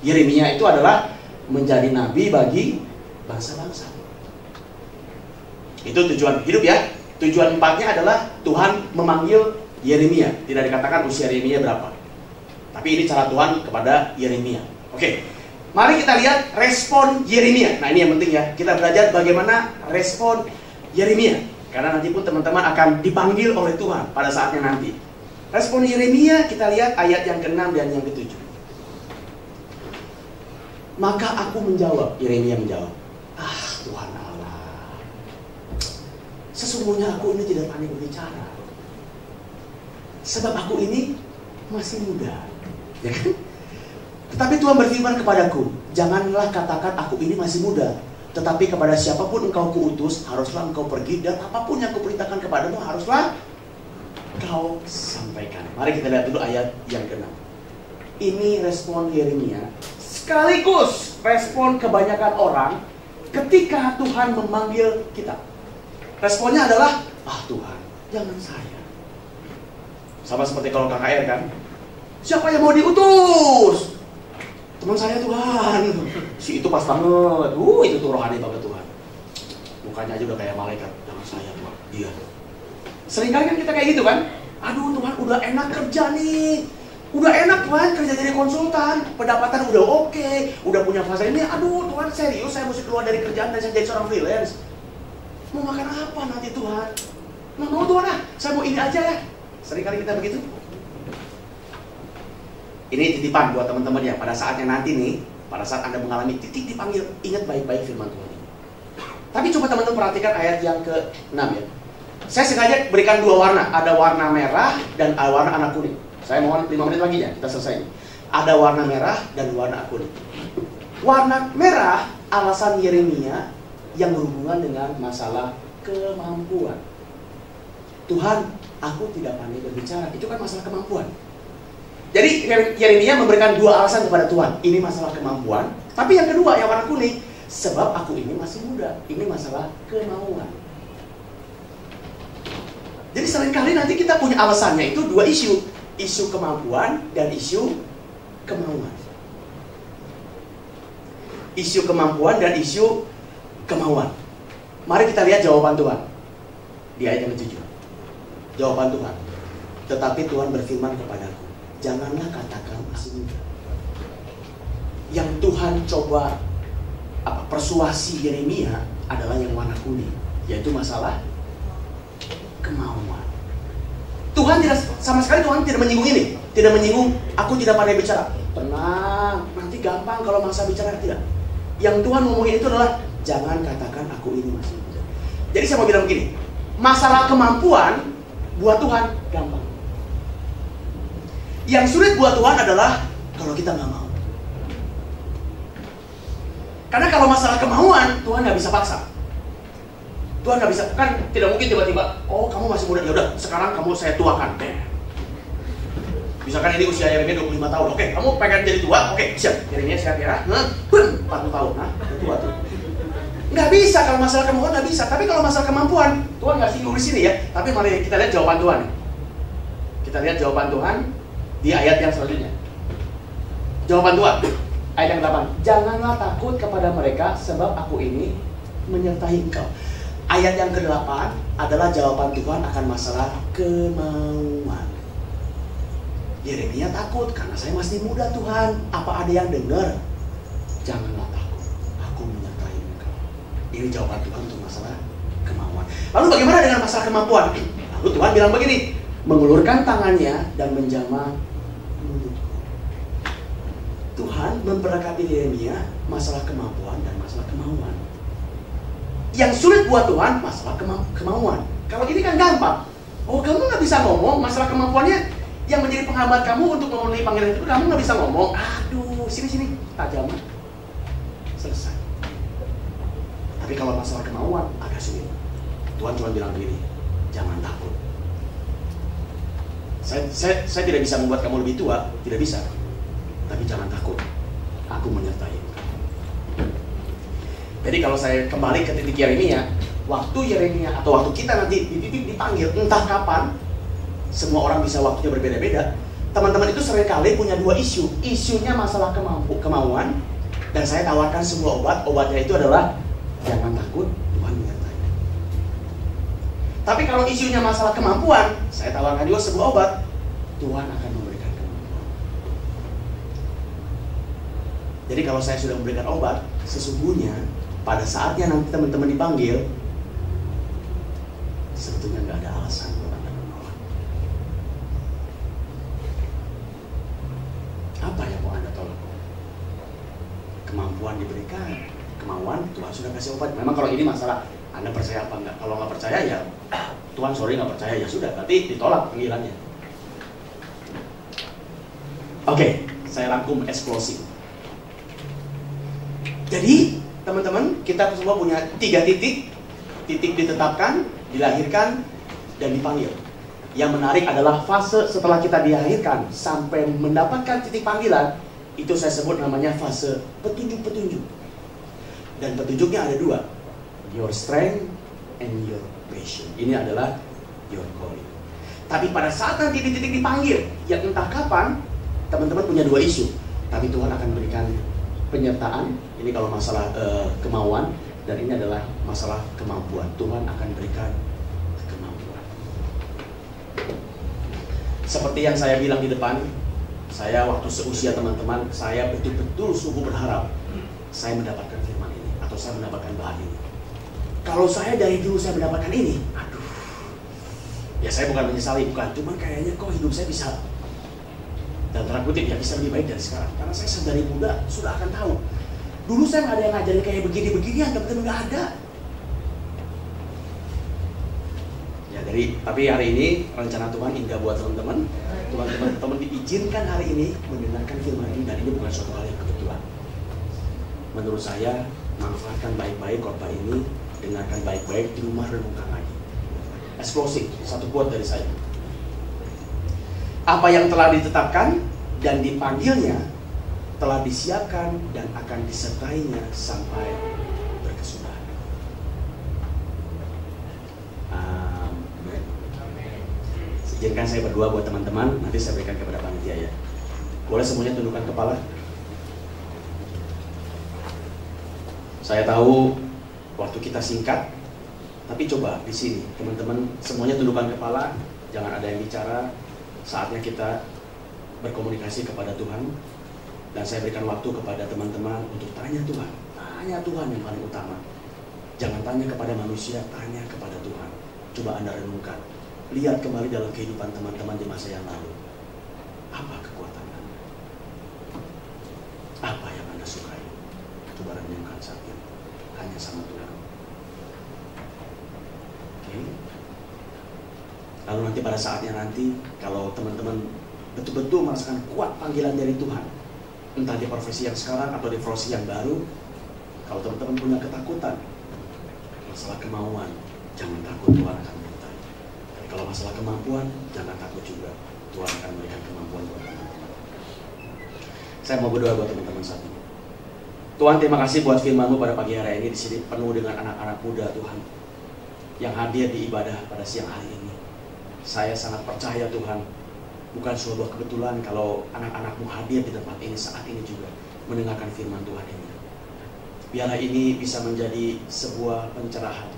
Yeremia itu adalah menjadi nabi bagi bangsa-bangsa. Itu tujuan hidup ya. Tujuan empatnya adalah Tuhan memanggil Yeremia. Tidak dikatakan usia Yeremia berapa. Tapi ini cara Tuhan kepada Yeremia. Oke, mari kita lihat respon Yeremia. Nah, ini yang penting ya. Kita belajar bagaimana respon Yeremia. Karena nanti pun teman-teman akan dipanggil oleh Tuhan pada saatnya nanti. Respon Yeremia kita lihat ayat yang ke-6 dan yang ke-7. Maka aku menjawab, Yeremia menjawab, Tuhan Allah, sesungguhnya aku ini tidak pandai berbicara, sebab aku ini masih muda, ya kan? Tetapi Tuhan berfirman kepadaku, janganlah katakan aku ini masih muda, tetapi kepada siapapun engkau kuutus, haruslah engkau pergi, dan apapun yang kuperintahkan kepadamu, haruslah kau sampaikan. Mari kita lihat dulu ayat yang ke-6. Ini respon Yeremia, sekaligus respon kebanyakan orang ketika Tuhan memanggil kita. Responnya adalah, Tuhan, jangan saya. Sama seperti kalau KKR kan, siapa yang mau diutus? Teman saya Tuhan. Si itu pas banget. Itu tuh rohani banget Tuhan. Mukanya aja udah kayak malaikat. Jangan saya Tuhan. Iya. Seringkali kan kita kayak gitu kan. Aduh Tuhan, udah enak kerja nih. Udah enak Tuhan kerja jadi konsultan. Pendapatan udah oke. Udah punya fase ini. Aduh Tuhan, serius saya mesti keluar dari kerjaan dan saya jadi seorang freelance. Mau makan apa nanti Tuhan? Nggak mau Tuhan saya mau ini aja ya. Seringkali kita begitu. Ini titipan buat teman-teman ya. Pada saatnya nanti nih, pada saat Anda mengalami titik dipanggil, ingat baik-baik firman Tuhan ini. Tapi coba teman-teman perhatikan ayat yang ke-6 ya. Saya sengaja berikan dua warna. Ada warna merah dan ada warna anak kuning. Saya mohon 5 menit lagi ya, kita selesai. Ada warna merah dan warna kuning. Warna merah alasan Yeremia yang berhubungan dengan masalah kemampuan. Tuhan, aku tidak pandai berbicara. Itu kan masalah kemampuan. Jadi Yeremia memberikan dua alasan kepada Tuhan. Ini masalah kemampuan. Tapi yang kedua, yang warna kuning, sebab aku ini masih muda. Ini masalah kemauan. Jadi seringkali nanti kita punya alasannya itu dua isu. Isu kemampuan dan isu kemauan. Isu kemampuan dan isu kemauan. Mari kita lihat jawaban Tuhan di ayat yang ke-7. Jawaban Tuhan, tetapi Tuhan berfirman kepadaku, janganlah katakan masih muda. Yang Tuhan coba persuasi Yeremia adalah yang warna kuning, yaitu masalah kemauan. Tuhan tidak sama sekali tidak menyinggung ini, tidak menyinggung aku tidak pandai bicara. Tenang, nanti gampang kalau masa bicara, tidak. Yang Tuhan ngomongin itu adalah jangan katakan aku ini masih muda. Jadi saya mau bilang begini, masalah kemampuan buat Tuhan gampang. Yang sulit buat Tuhan adalah kalau kita nggak mau. Karena kalau masalah kemauan, Tuhan nggak bisa paksa. Tuhan nggak bisa, kan tidak mungkin tiba-tiba, oh kamu masih muda, ya udah sekarang kamu saya tuakan. Misalkan ini usia Yeremia 25 tahun. Oke, kamu pengen jadi tua? Oke, siap. Yeremia siap ya? 40 tahun. Nah, tua tuh. Nggak bisa kalau masalah kemampuan, nggak bisa. Tapi kalau masalah kemampuan, Tuhan nggak singgung di sini ya. Tapi mari kita lihat jawaban Tuhan. Kita lihat jawaban Tuhan di ayat yang selanjutnya. Jawaban Tuhan, ayat yang 8. Janganlah takut kepada mereka, sebab aku ini menyertai engkau. Ayat yang ke-8 adalah jawaban Tuhan akan masalah kemauan. Yeremia takut karena saya masih muda Tuhan. Apa ada yang dengar? Janganlah takut, aku menyertai engkau. Ini jawaban Tuhan untuk masalah kemauan. Lalu bagaimana dengan masalah kemampuan? Lalu Tuhan bilang begini, mengulurkan tangannya dan menjamah mulutku. Tuhan memberkati Yeremia masalah kemampuan dan masalah kemauan. Yang sulit buat Tuhan masalah kemauan. Kalau ini kan gampang. Oh, kamu nggak bisa ngomong, masalah kemampuannya yang menjadi penghambat kamu untuk memenuhi panggilan itu, kamu nggak bisa ngomong. Aduh, sini tajamah, selesai. Tapi kalau masalah kemauan agak sulit. Tuhan cuma bilang begini, jangan takut. Saya tidak bisa membuat kamu lebih tua, tidak bisa. Tapi jangan takut, aku menyertai kamu. Jadi kalau saya kembali ke titik Yeremia, waktu Yeremia atau waktu kita nanti di titik dipanggil, entah kapan, semua orang bisa waktunya berbeda-beda. Teman-teman itu seringkali punya dua isu. Isunya masalah kemauan, dan saya tawarkan sebuah obat. Obatnya itu adalah jangan takut, Tuhan menyertai. Tapi kalau isunya masalah kemampuan, saya tawarkan juga sebuah obat. Tuhan akan memberikan kemampuan. Jadi kalau saya sudah memberikan obat, sesungguhnya pada saatnya nanti teman-teman dipanggil, sebetulnya nggak ada alasan buat Anda menolak. Apa yang mau Anda tolak? Kemampuan diberikan, kemauan Tuhan sudah kasih obat. Memang kalau ini masalah Anda percaya apa enggak? Kalau nggak percaya ya Tuhan sorry nggak percaya, ya sudah, berarti ditolak panggilannya. Oke, saya rangkum eksplosif. Jadi teman-teman, kita semua punya 3 titik. Titik ditetapkan, dilahirkan, dan dipanggil. Yang menarik adalah fase setelah kita dilahirkan sampai mendapatkan titik panggilan. Itu saya sebut namanya fase petunjuk-petunjuk. Dan petunjuknya ada 2. Your strength and your passion. Ini adalah your calling. Tapi pada saat nanti di titik dipanggil, yang entah kapan, teman-teman punya 2 isu. Tapi Tuhan akan berikan penyertaan. Ini kalau masalah kemauan, dan ini adalah masalah kemampuan. Tuhan akan berikan kemampuan. Seperti yang saya bilang di depan, saya waktu seusia teman-teman, saya betul-betul sungguh berharap saya mendapatkan firman ini, atau saya mendapatkan bahan ini. Kalau saya dari dulu saya mendapatkan ini, aduh, ya saya bukan menyesali, bukan, cuman kayaknya kok hidup saya bisa, dan tanda kutip ya, bisa lebih baik dari sekarang. Karena saya dari muda sudah akan tahu. Dulu saya nggak ada yang ngajarin kayak begini-beginian, teman-teman, nggak ada. Ya tapi hari ini rencana Tuhan indah buat teman-teman. Teman-teman diizinkan hari ini mendengarkan firman ini, dan ini bukan suatu hal yang kebetulan. Menurut saya, manfaatkan baik-baik khotbah ini, dengarkan baik-baik di rumah, renungkan lagi. Eksplosif, satu quote dari saya. Apa yang telah ditetapkan dan dipanggilnya telah disiapkan dan akan disertainya sampai berkesudahan. Amin. Izinkan saya berdoa buat teman-teman, nanti saya berikan kepada panitia ya. Boleh semuanya tundukkan kepala. Saya tahu waktu kita singkat, tapi coba di sini teman-teman semuanya tundukkan kepala, jangan ada yang bicara. Saatnya kita berkomunikasi kepada Tuhan. Dan saya berikan waktu kepada teman-teman untuk tanya Tuhan. Tanya Tuhan yang paling utama. Jangan tanya kepada manusia, tanya kepada Tuhan. Coba Anda renungkan. Lihat kembali dalam kehidupan teman-teman di masa yang lalu. Apa kekuatan Anda? Apa yang Anda sukai? Coba renungkan saat ini. Hanya sama Tuhan. Oke. Lalu nanti pada saatnya nanti, kalau teman-teman betul-betul merasakan kuat panggilan dari Tuhan, entah di profesi yang sekarang atau di profesi yang baru, kalau teman-teman punya ketakutan, masalah kemauan, jangan takut, Tuhan akan menyertai. Kalau masalah kemampuan, jangan takut juga, Tuhan akan memberikan kemampuan buat teman-teman. Saya mau berdoa buat teman-teman saat ini. Tuhan, terima kasih buat firman-Mu pada pagi hari ini di sini penuh dengan anak-anak muda Tuhan yang hadir di ibadah pada siang hari ini. Saya sangat percaya Tuhan, bukan sebuah kebetulan kalau anak-anak-Mu hadir di tempat ini saat ini juga mendengarkan firman Tuhan ini. Biarlah ini bisa menjadi sebuah pencerahan,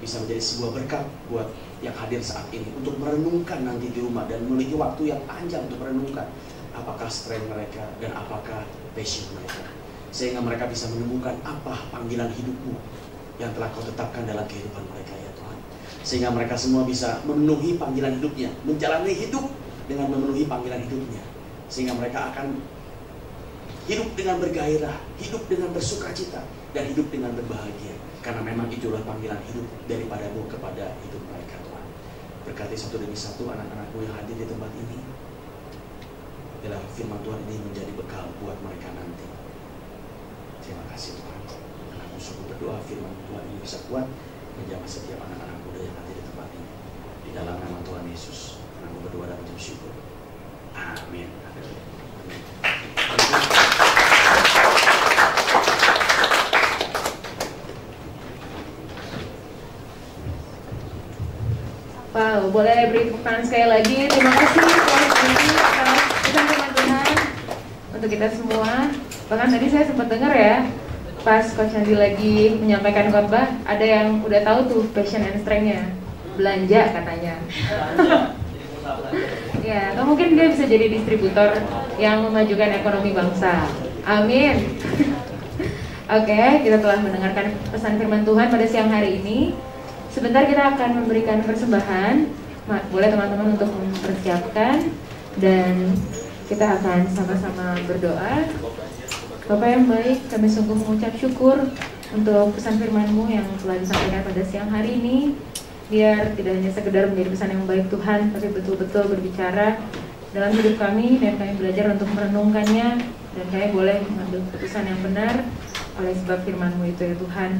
bisa menjadi sebuah berkat buat yang hadir saat ini untuk merenungkan nanti di rumah dan memiliki waktu yang panjang untuk merenungkan apakah strength mereka dan apakah passion mereka, sehingga mereka bisa menemukan apa panggilan hidup-Mu yang telah Kau tetapkan dalam kehidupan mereka ya Tuhan, sehingga mereka semua bisa memenuhi panggilan hidupnya, menjalani hidup dengan memenuhi panggilan hidupnya, sehingga mereka akan hidup dengan bergairah, hidup dengan bersukacita, dan hidup dengan berbahagia. Karena memang itulah panggilan hidup daripada-Mu kepada hidup mereka Tuhan. Berkati satu demi satu anak-anak-Mu yang hadir di tempat ini. Biarlah firman Tuhan ini menjadi bekal buat mereka nanti. Terima kasih Tuhan. Dan aku sungguh berdoa firman Tuhan ini bisa kuat menjamah setiap anak-anak muda yang hadir di tempat ini. Di dalam nama Tuhan Yesus, aku berdoa dan mengucap syukur. Amin. Wow, boleh beri tepuk tangan sekali lagi. Terima kasih atas firman Tuhan untuk kita semua. Bahkan tadi saya sempat dengar ya, pas Coach Andi lagi menyampaikan khotbah, ada yang udah tahu tuh passion and strength-nya, belanja katanya. Ya, atau mungkin dia bisa jadi distributor yang memajukan ekonomi bangsa. Amin. Oke, kita telah mendengarkan pesan firman Tuhan pada siang hari ini. Sebentar kita akan memberikan persembahan. Boleh teman-teman untuk mempersiapkan, dan kita akan sama-sama berdoa. Bapak yang baik, kami sungguh mengucap syukur untuk pesan firman-Mu yang telah disampaikan pada siang hari ini. Biar tidak hanya sekedar menjadi pesan yang baik Tuhan, tapi betul-betul berbicara dalam hidup kami, dan kami belajar untuk merenungkannya, dan kami boleh mengambil keputusan yang benar oleh sebab firman-Mu itu ya Tuhan.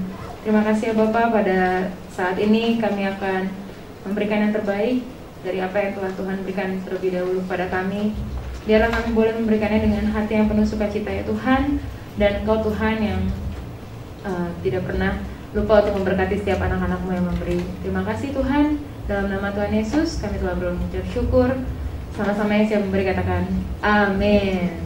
Terima kasih ya Bapak, pada saat ini kami akan memberikan yang terbaik dari apa yang telah Tuhan berikan terlebih dahulu pada kami. Biarlah kami boleh memberikannya dengan hati yang penuh sukacita ya Tuhan, dan Engkau Tuhan yang tidak pernah lupa untuk memberkati setiap anak-anak-Mu yang memberi. Terima kasih Tuhan, dalam nama Tuhan Yesus kami telah berucap syukur. Sama-sama yang siap memberi katakan amin.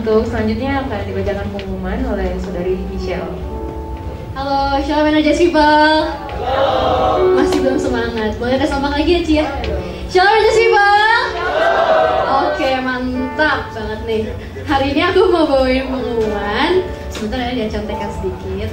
Untuk selanjutnya akan dibacakan pengumuman oleh Saudari Michelle. Halo, Shalom Energy People. Masih belum semangat? Boleh tes semangat lagi ya Ci ya? Shalom Energy People. Oke, mantap. Mantap banget nih. Hari ini aku mau bawain pengumuman. Sebentar ya, dia contekan sedikit.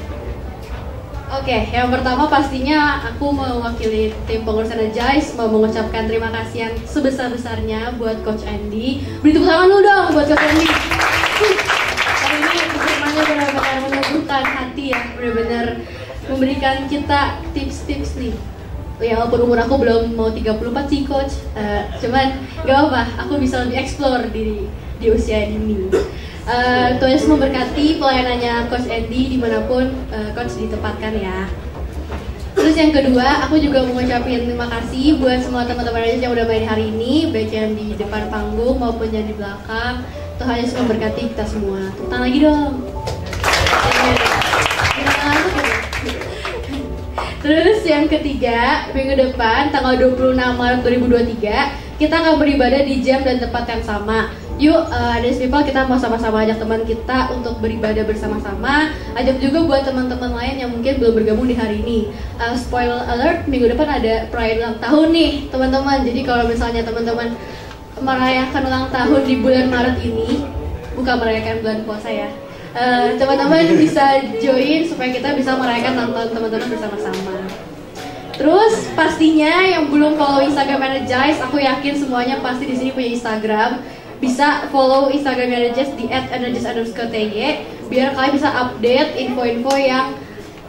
Oke, yang pertama pastinya aku mewakili tim pengurus Energize mau mengucapkan terima kasih yang sebesar-besarnya buat Coach Andy. Beri tepuk tangan dulu dong buat Coach Andy. Hari ini firman-Nya benar-benar meneguhkan hati ya, benar-benar memberikan kita tips-tips nih. Ya walaupun umur aku belum mau 34 sih Coach, cuman gak apa-apa, aku bisa lebih explore diri di usia ini. Tuhan Yesus memberkati pelayanannya Coach Andy dimanapun Coach ditempatkan ya. Terus yang kedua, aku juga mau ngucapin terima kasih buat semua teman-teman yang udah main hari ini, baik yang di depan panggung maupun yang di belakang. Tuhan Yesus memberkati kita semua. Tepuk tangan lagi dong. Terus yang ketiga, minggu depan tanggal 26 Maret 2023 kita akan beribadah di jam dan tempat yang sama. Yuk, Energize People, kita mau sama-sama ajak teman kita untuk beribadah bersama-sama. Ajak juga buat teman-teman lain yang mungkin belum bergabung di hari ini. Spoiler alert, minggu depan ada perayaan ulang tahun nih teman-teman. Jadi kalau misalnya teman-teman merayakan ulang tahun di bulan Maret ini, bukan merayakan bulan puasa ya, teman-teman bisa join supaya kita bisa merayakan nonton teman-teman bersama-sama. Terus pastinya yang belum follow Instagram Energize, aku yakin semuanya pasti di sini punya Instagram. Bisa follow Instagram Energize di @energize_ty biar kalian bisa update info-info yang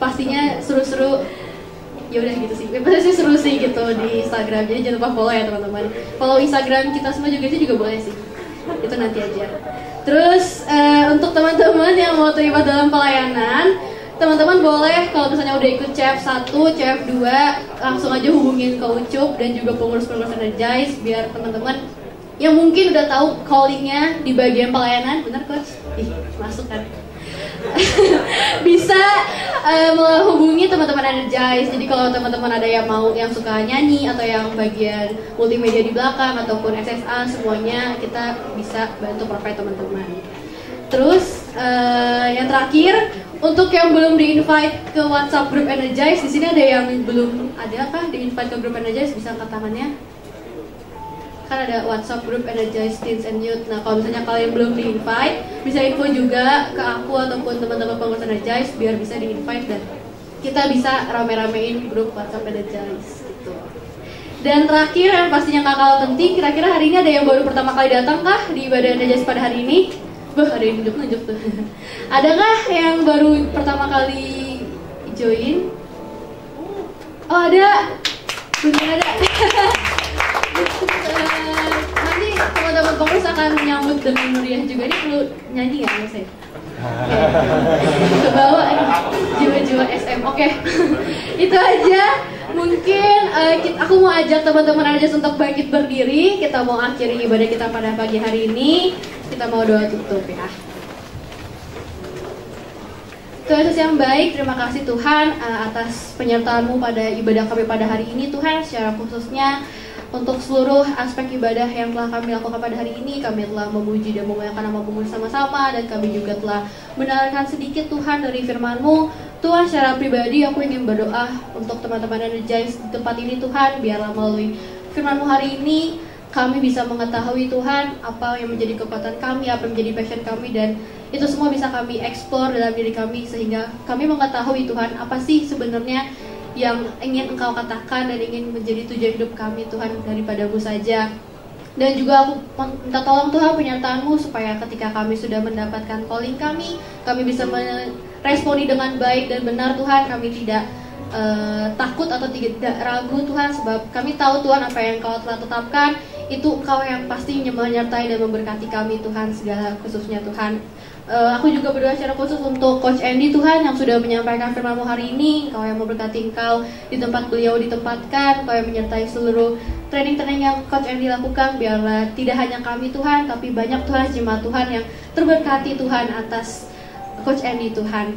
pastinya seru-seru. Ya udah gitu sih. Pasti seru sih gitu di Instagram. Jadi jangan lupa follow ya teman-teman. Follow Instagram kita semua juga itu juga boleh sih. Itu nanti aja. Terus untuk teman-teman yang mau terlibat dalam pelayanan, teman-teman boleh kalau misalnya udah ikut CF1, CF2 langsung aja hubungin ke Ucup dan juga pengurus-pengurus Energize biar teman-teman yang mungkin udah tahu callingnya di bagian pelayanan, benar Coach? Ih, masuk kan? Bisa menghubungi teman-teman Energize. Jadi kalau teman-teman ada yang mau, yang suka nyanyi atau yang bagian multimedia di belakang ataupun SSA, semuanya kita bisa bantu provide teman-teman. Terus yang terakhir, untuk yang belum di-invite ke WhatsApp grup Energize, di sini ada yang belum ada kah di-invite ke grup Energize, bisa angkat tangannya? Kan ada WhatsApp grup Energize Teens and Youth. Nah kalau misalnya kalian belum di-invite, bisa info juga ke aku ataupun teman-teman pengurus Energize biar bisa di-invite dan kita bisa rame-ramein grup WhatsApp Energize gitu. Dan terakhir yang pastinya gak kalah penting, kira-kira hari ini ada yang baru pertama kali datang kah di ibadah Energize pada hari ini? Ada yang nunjuk-nunjuk tuh. Adakah yang baru pertama kali join? Oh ada, bener ada. Nanti teman-teman pengurus akan menyambut dengan meriah juga. Ini perlu nyanyi nggak mas ya? Ke bawah jiwa-jiwa SM. Oke. Itu aja. Mungkin aku mau ajak teman-teman aja untuk bangkit berdiri. Kita mau akhiri ibadah kita pada pagi hari ini. Kita mau doa tutup ya. Tuhan Yesus yang baik, terima kasih Tuhan atas penyertaan-Mu pada ibadah kami pada hari ini Tuhan. Secara khususnya untuk seluruh aspek ibadah yang telah kami lakukan pada hari ini, kami telah memuji dan memuliakan nama-Mu bersama-sama, dan kami juga telah mendengarkan sedikit Tuhan dari firman-Mu. Tuhan, secara pribadi aku ingin berdoa untuk teman-teman Energize di tempat ini Tuhan, biarlah melalui firman-Mu hari ini kami bisa mengetahui Tuhan apa yang menjadi kekuatan kami, apa yang menjadi passion kami, dan itu semua bisa kami explore dalam diri kami sehingga kami mengetahui Tuhan apa sih sebenarnya yang ingin Engkau katakan dan ingin menjadi tujuan hidup kami Tuhan daripada-Mu saja. Dan juga aku minta tolong Tuhan penyertaan-Mu supaya ketika kami sudah mendapatkan calling kami bisa meresponi dengan baik dan benar Tuhan. Kami tidak takut atau tidak ragu Tuhan, sebab kami tahu Tuhan apa yang Engkau telah tetapkan itu Engkau yang pasti menyertai dan memberkati kami Tuhan, segala khususnya Tuhan. Aku juga berdoa secara khusus untuk Coach Andy Tuhan yang sudah menyampaikan firman-Mu hari ini. Engkau yang memberkati, Engkau di tempat beliau ditempatkan, Engkau yang menyertai seluruh training-training yang Coach Andy lakukan. Biarlah tidak hanya kami Tuhan, tapi banyak Tuhan jemaat Tuhan yang terberkati Tuhan atas Coach Andy Tuhan.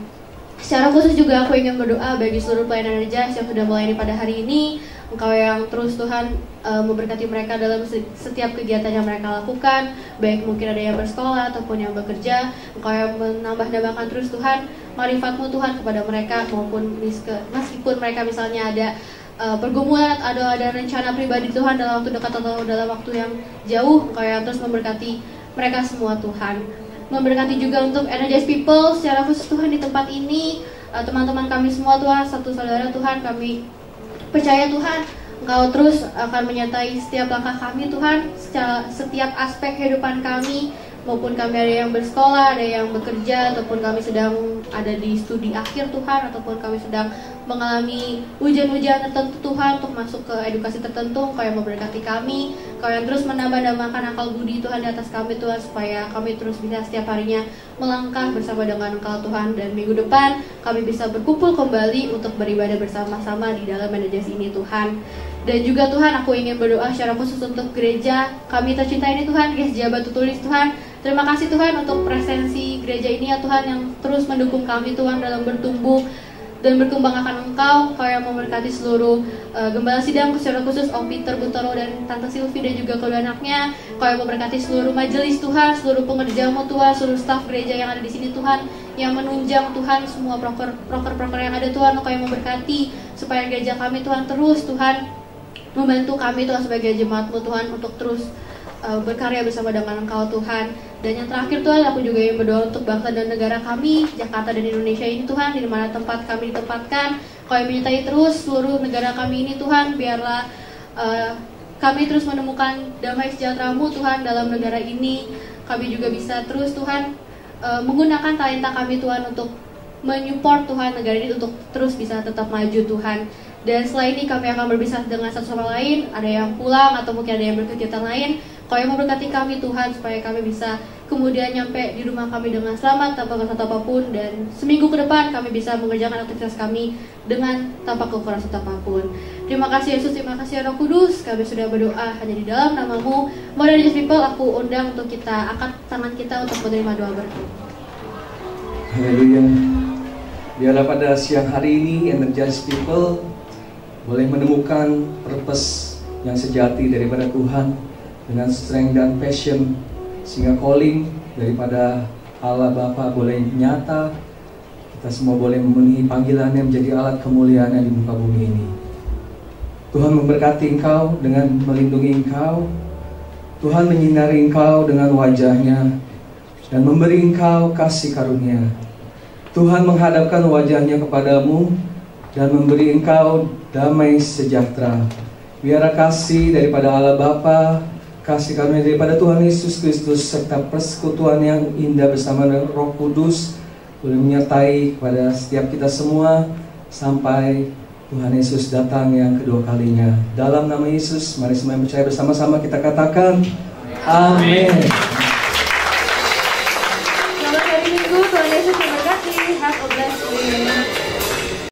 Secara khusus juga aku ingin berdoa bagi seluruh pelayanan Energize yang sudah melayani pada hari ini. Engkau yang terus Tuhan memberkati mereka dalam setiap kegiatan yang mereka lakukan, baik mungkin ada yang bersekolah ataupun yang bekerja. Engkau yang menambah-nambahkan terus Tuhan marifat-Mu Tuhan kepada mereka, maupun meskipun mereka misalnya ada pergumulan atau ada rencana pribadi Tuhan dalam waktu dekat atau dalam waktu yang jauh, Engkau yang terus memberkati mereka semua Tuhan. Memberkati juga untuk Energize People secara khusus Tuhan di tempat ini, teman-teman kami semua Tuhan, satu saudara Tuhan, kami percaya Tuhan Engkau terus akan menyertai setiap langkah kami Tuhan, setiap aspek kehidupan kami, maupun kami ada yang bersekolah, ada yang bekerja, ataupun kami sedang ada di studi akhir Tuhan, ataupun kami sedang mengalami ujian-ujian tertentu Tuhan untuk masuk ke edukasi tertentu. Engkau yang memberkati kami, Engkau yang terus menambah-nambahkan akal budi Tuhan di atas kami Tuhan, supaya kami terus bisa setiap harinya melangkah bersama dengan Engkau Tuhan, dan minggu depan kami bisa berkumpul kembali untuk beribadah bersama-sama di dalam Energize ini Tuhan. Dan juga Tuhan, aku ingin berdoa secara khusus untuk gereja kami tercinta ini Tuhan, Gereja Batu Tulis Tuhan. Terima kasih Tuhan untuk presensi gereja ini ya Tuhan, yang terus mendukung kami Tuhan dalam bertumbuh dan berkembang akan Engkau. Engkau yang memberkati seluruh gembala sidang, secara khusus Om Peter Buntoro dan Tante Sylvie dan juga kedua anaknya. Engkau yang memberkati seluruh majelis Tuhan, seluruh pengerjamu Tuhan, seluruh staf gereja yang ada di sini Tuhan, yang menunjang Tuhan semua proker-proker yang ada Tuhan. Engkau yang memberkati supaya gereja kami Tuhan terus Tuhan membantu kami Tuhan sebagai jemaat-Mu Tuhan untuk terus berkarya bersama dengan Engkau Tuhan. Dan yang terakhir Tuhan, aku juga ingin berdoa untuk bangsa dan negara kami, Jakarta dan Indonesia ini Tuhan, di mana tempat kami ditempatkan. Kau yang menyertai terus seluruh negara kami ini Tuhan, biarlah kami terus menemukan damai sejahtera-Mu Tuhan dalam negara ini. Kami juga bisa terus Tuhan menggunakan talenta kami Tuhan untuk menyupport Tuhan negara ini untuk terus bisa tetap maju Tuhan. Dan setelah ini kami akan berpisah dengan satu sama lain, ada yang pulang atau mungkin ada yang berkegiatan lain. Kau yang memberkati kami Tuhan, supaya kami bisa kemudian nyampe di rumah kami dengan selamat tanpa kekurangan apapun, dan seminggu ke depan kami bisa mengerjakan aktivitas kami dengan tanpa kekurangan apapun. Terima kasih Yesus, terima kasih Roh Kudus. Kami sudah berdoa hanya di dalam nama-Mu. Mari Energize People, aku undang untuk kita angkat tangan kita untuk menerima doa berkat. Haleluya. Biarlah pada siang hari ini Energize People boleh menemukan purpose yang sejati daripada Tuhan dengan strength dan passion, sehingga calling daripada Allah Bapa boleh nyata. Kita semua boleh memenuhi panggilannya menjadi alat kemuliaan di muka bumi ini. Tuhan memberkati engkau dengan melindungi engkau. Tuhan menyinari engkau dengan wajahnya dan memberi engkau kasih karunia. Tuhan menghadapkan wajahnya kepadamu dan memberi engkau damai sejahtera. Biar kasih daripada Allah Bapa, kasih karunia daripada Tuhan Yesus Kristus, serta persekutuan yang indah bersama Roh Kudus boleh menyertai kepada setiap kita semua sampai Tuhan Yesus datang yang kedua kalinya. Dalam nama Yesus, mari semua yang percaya bersama-sama kita katakan amin.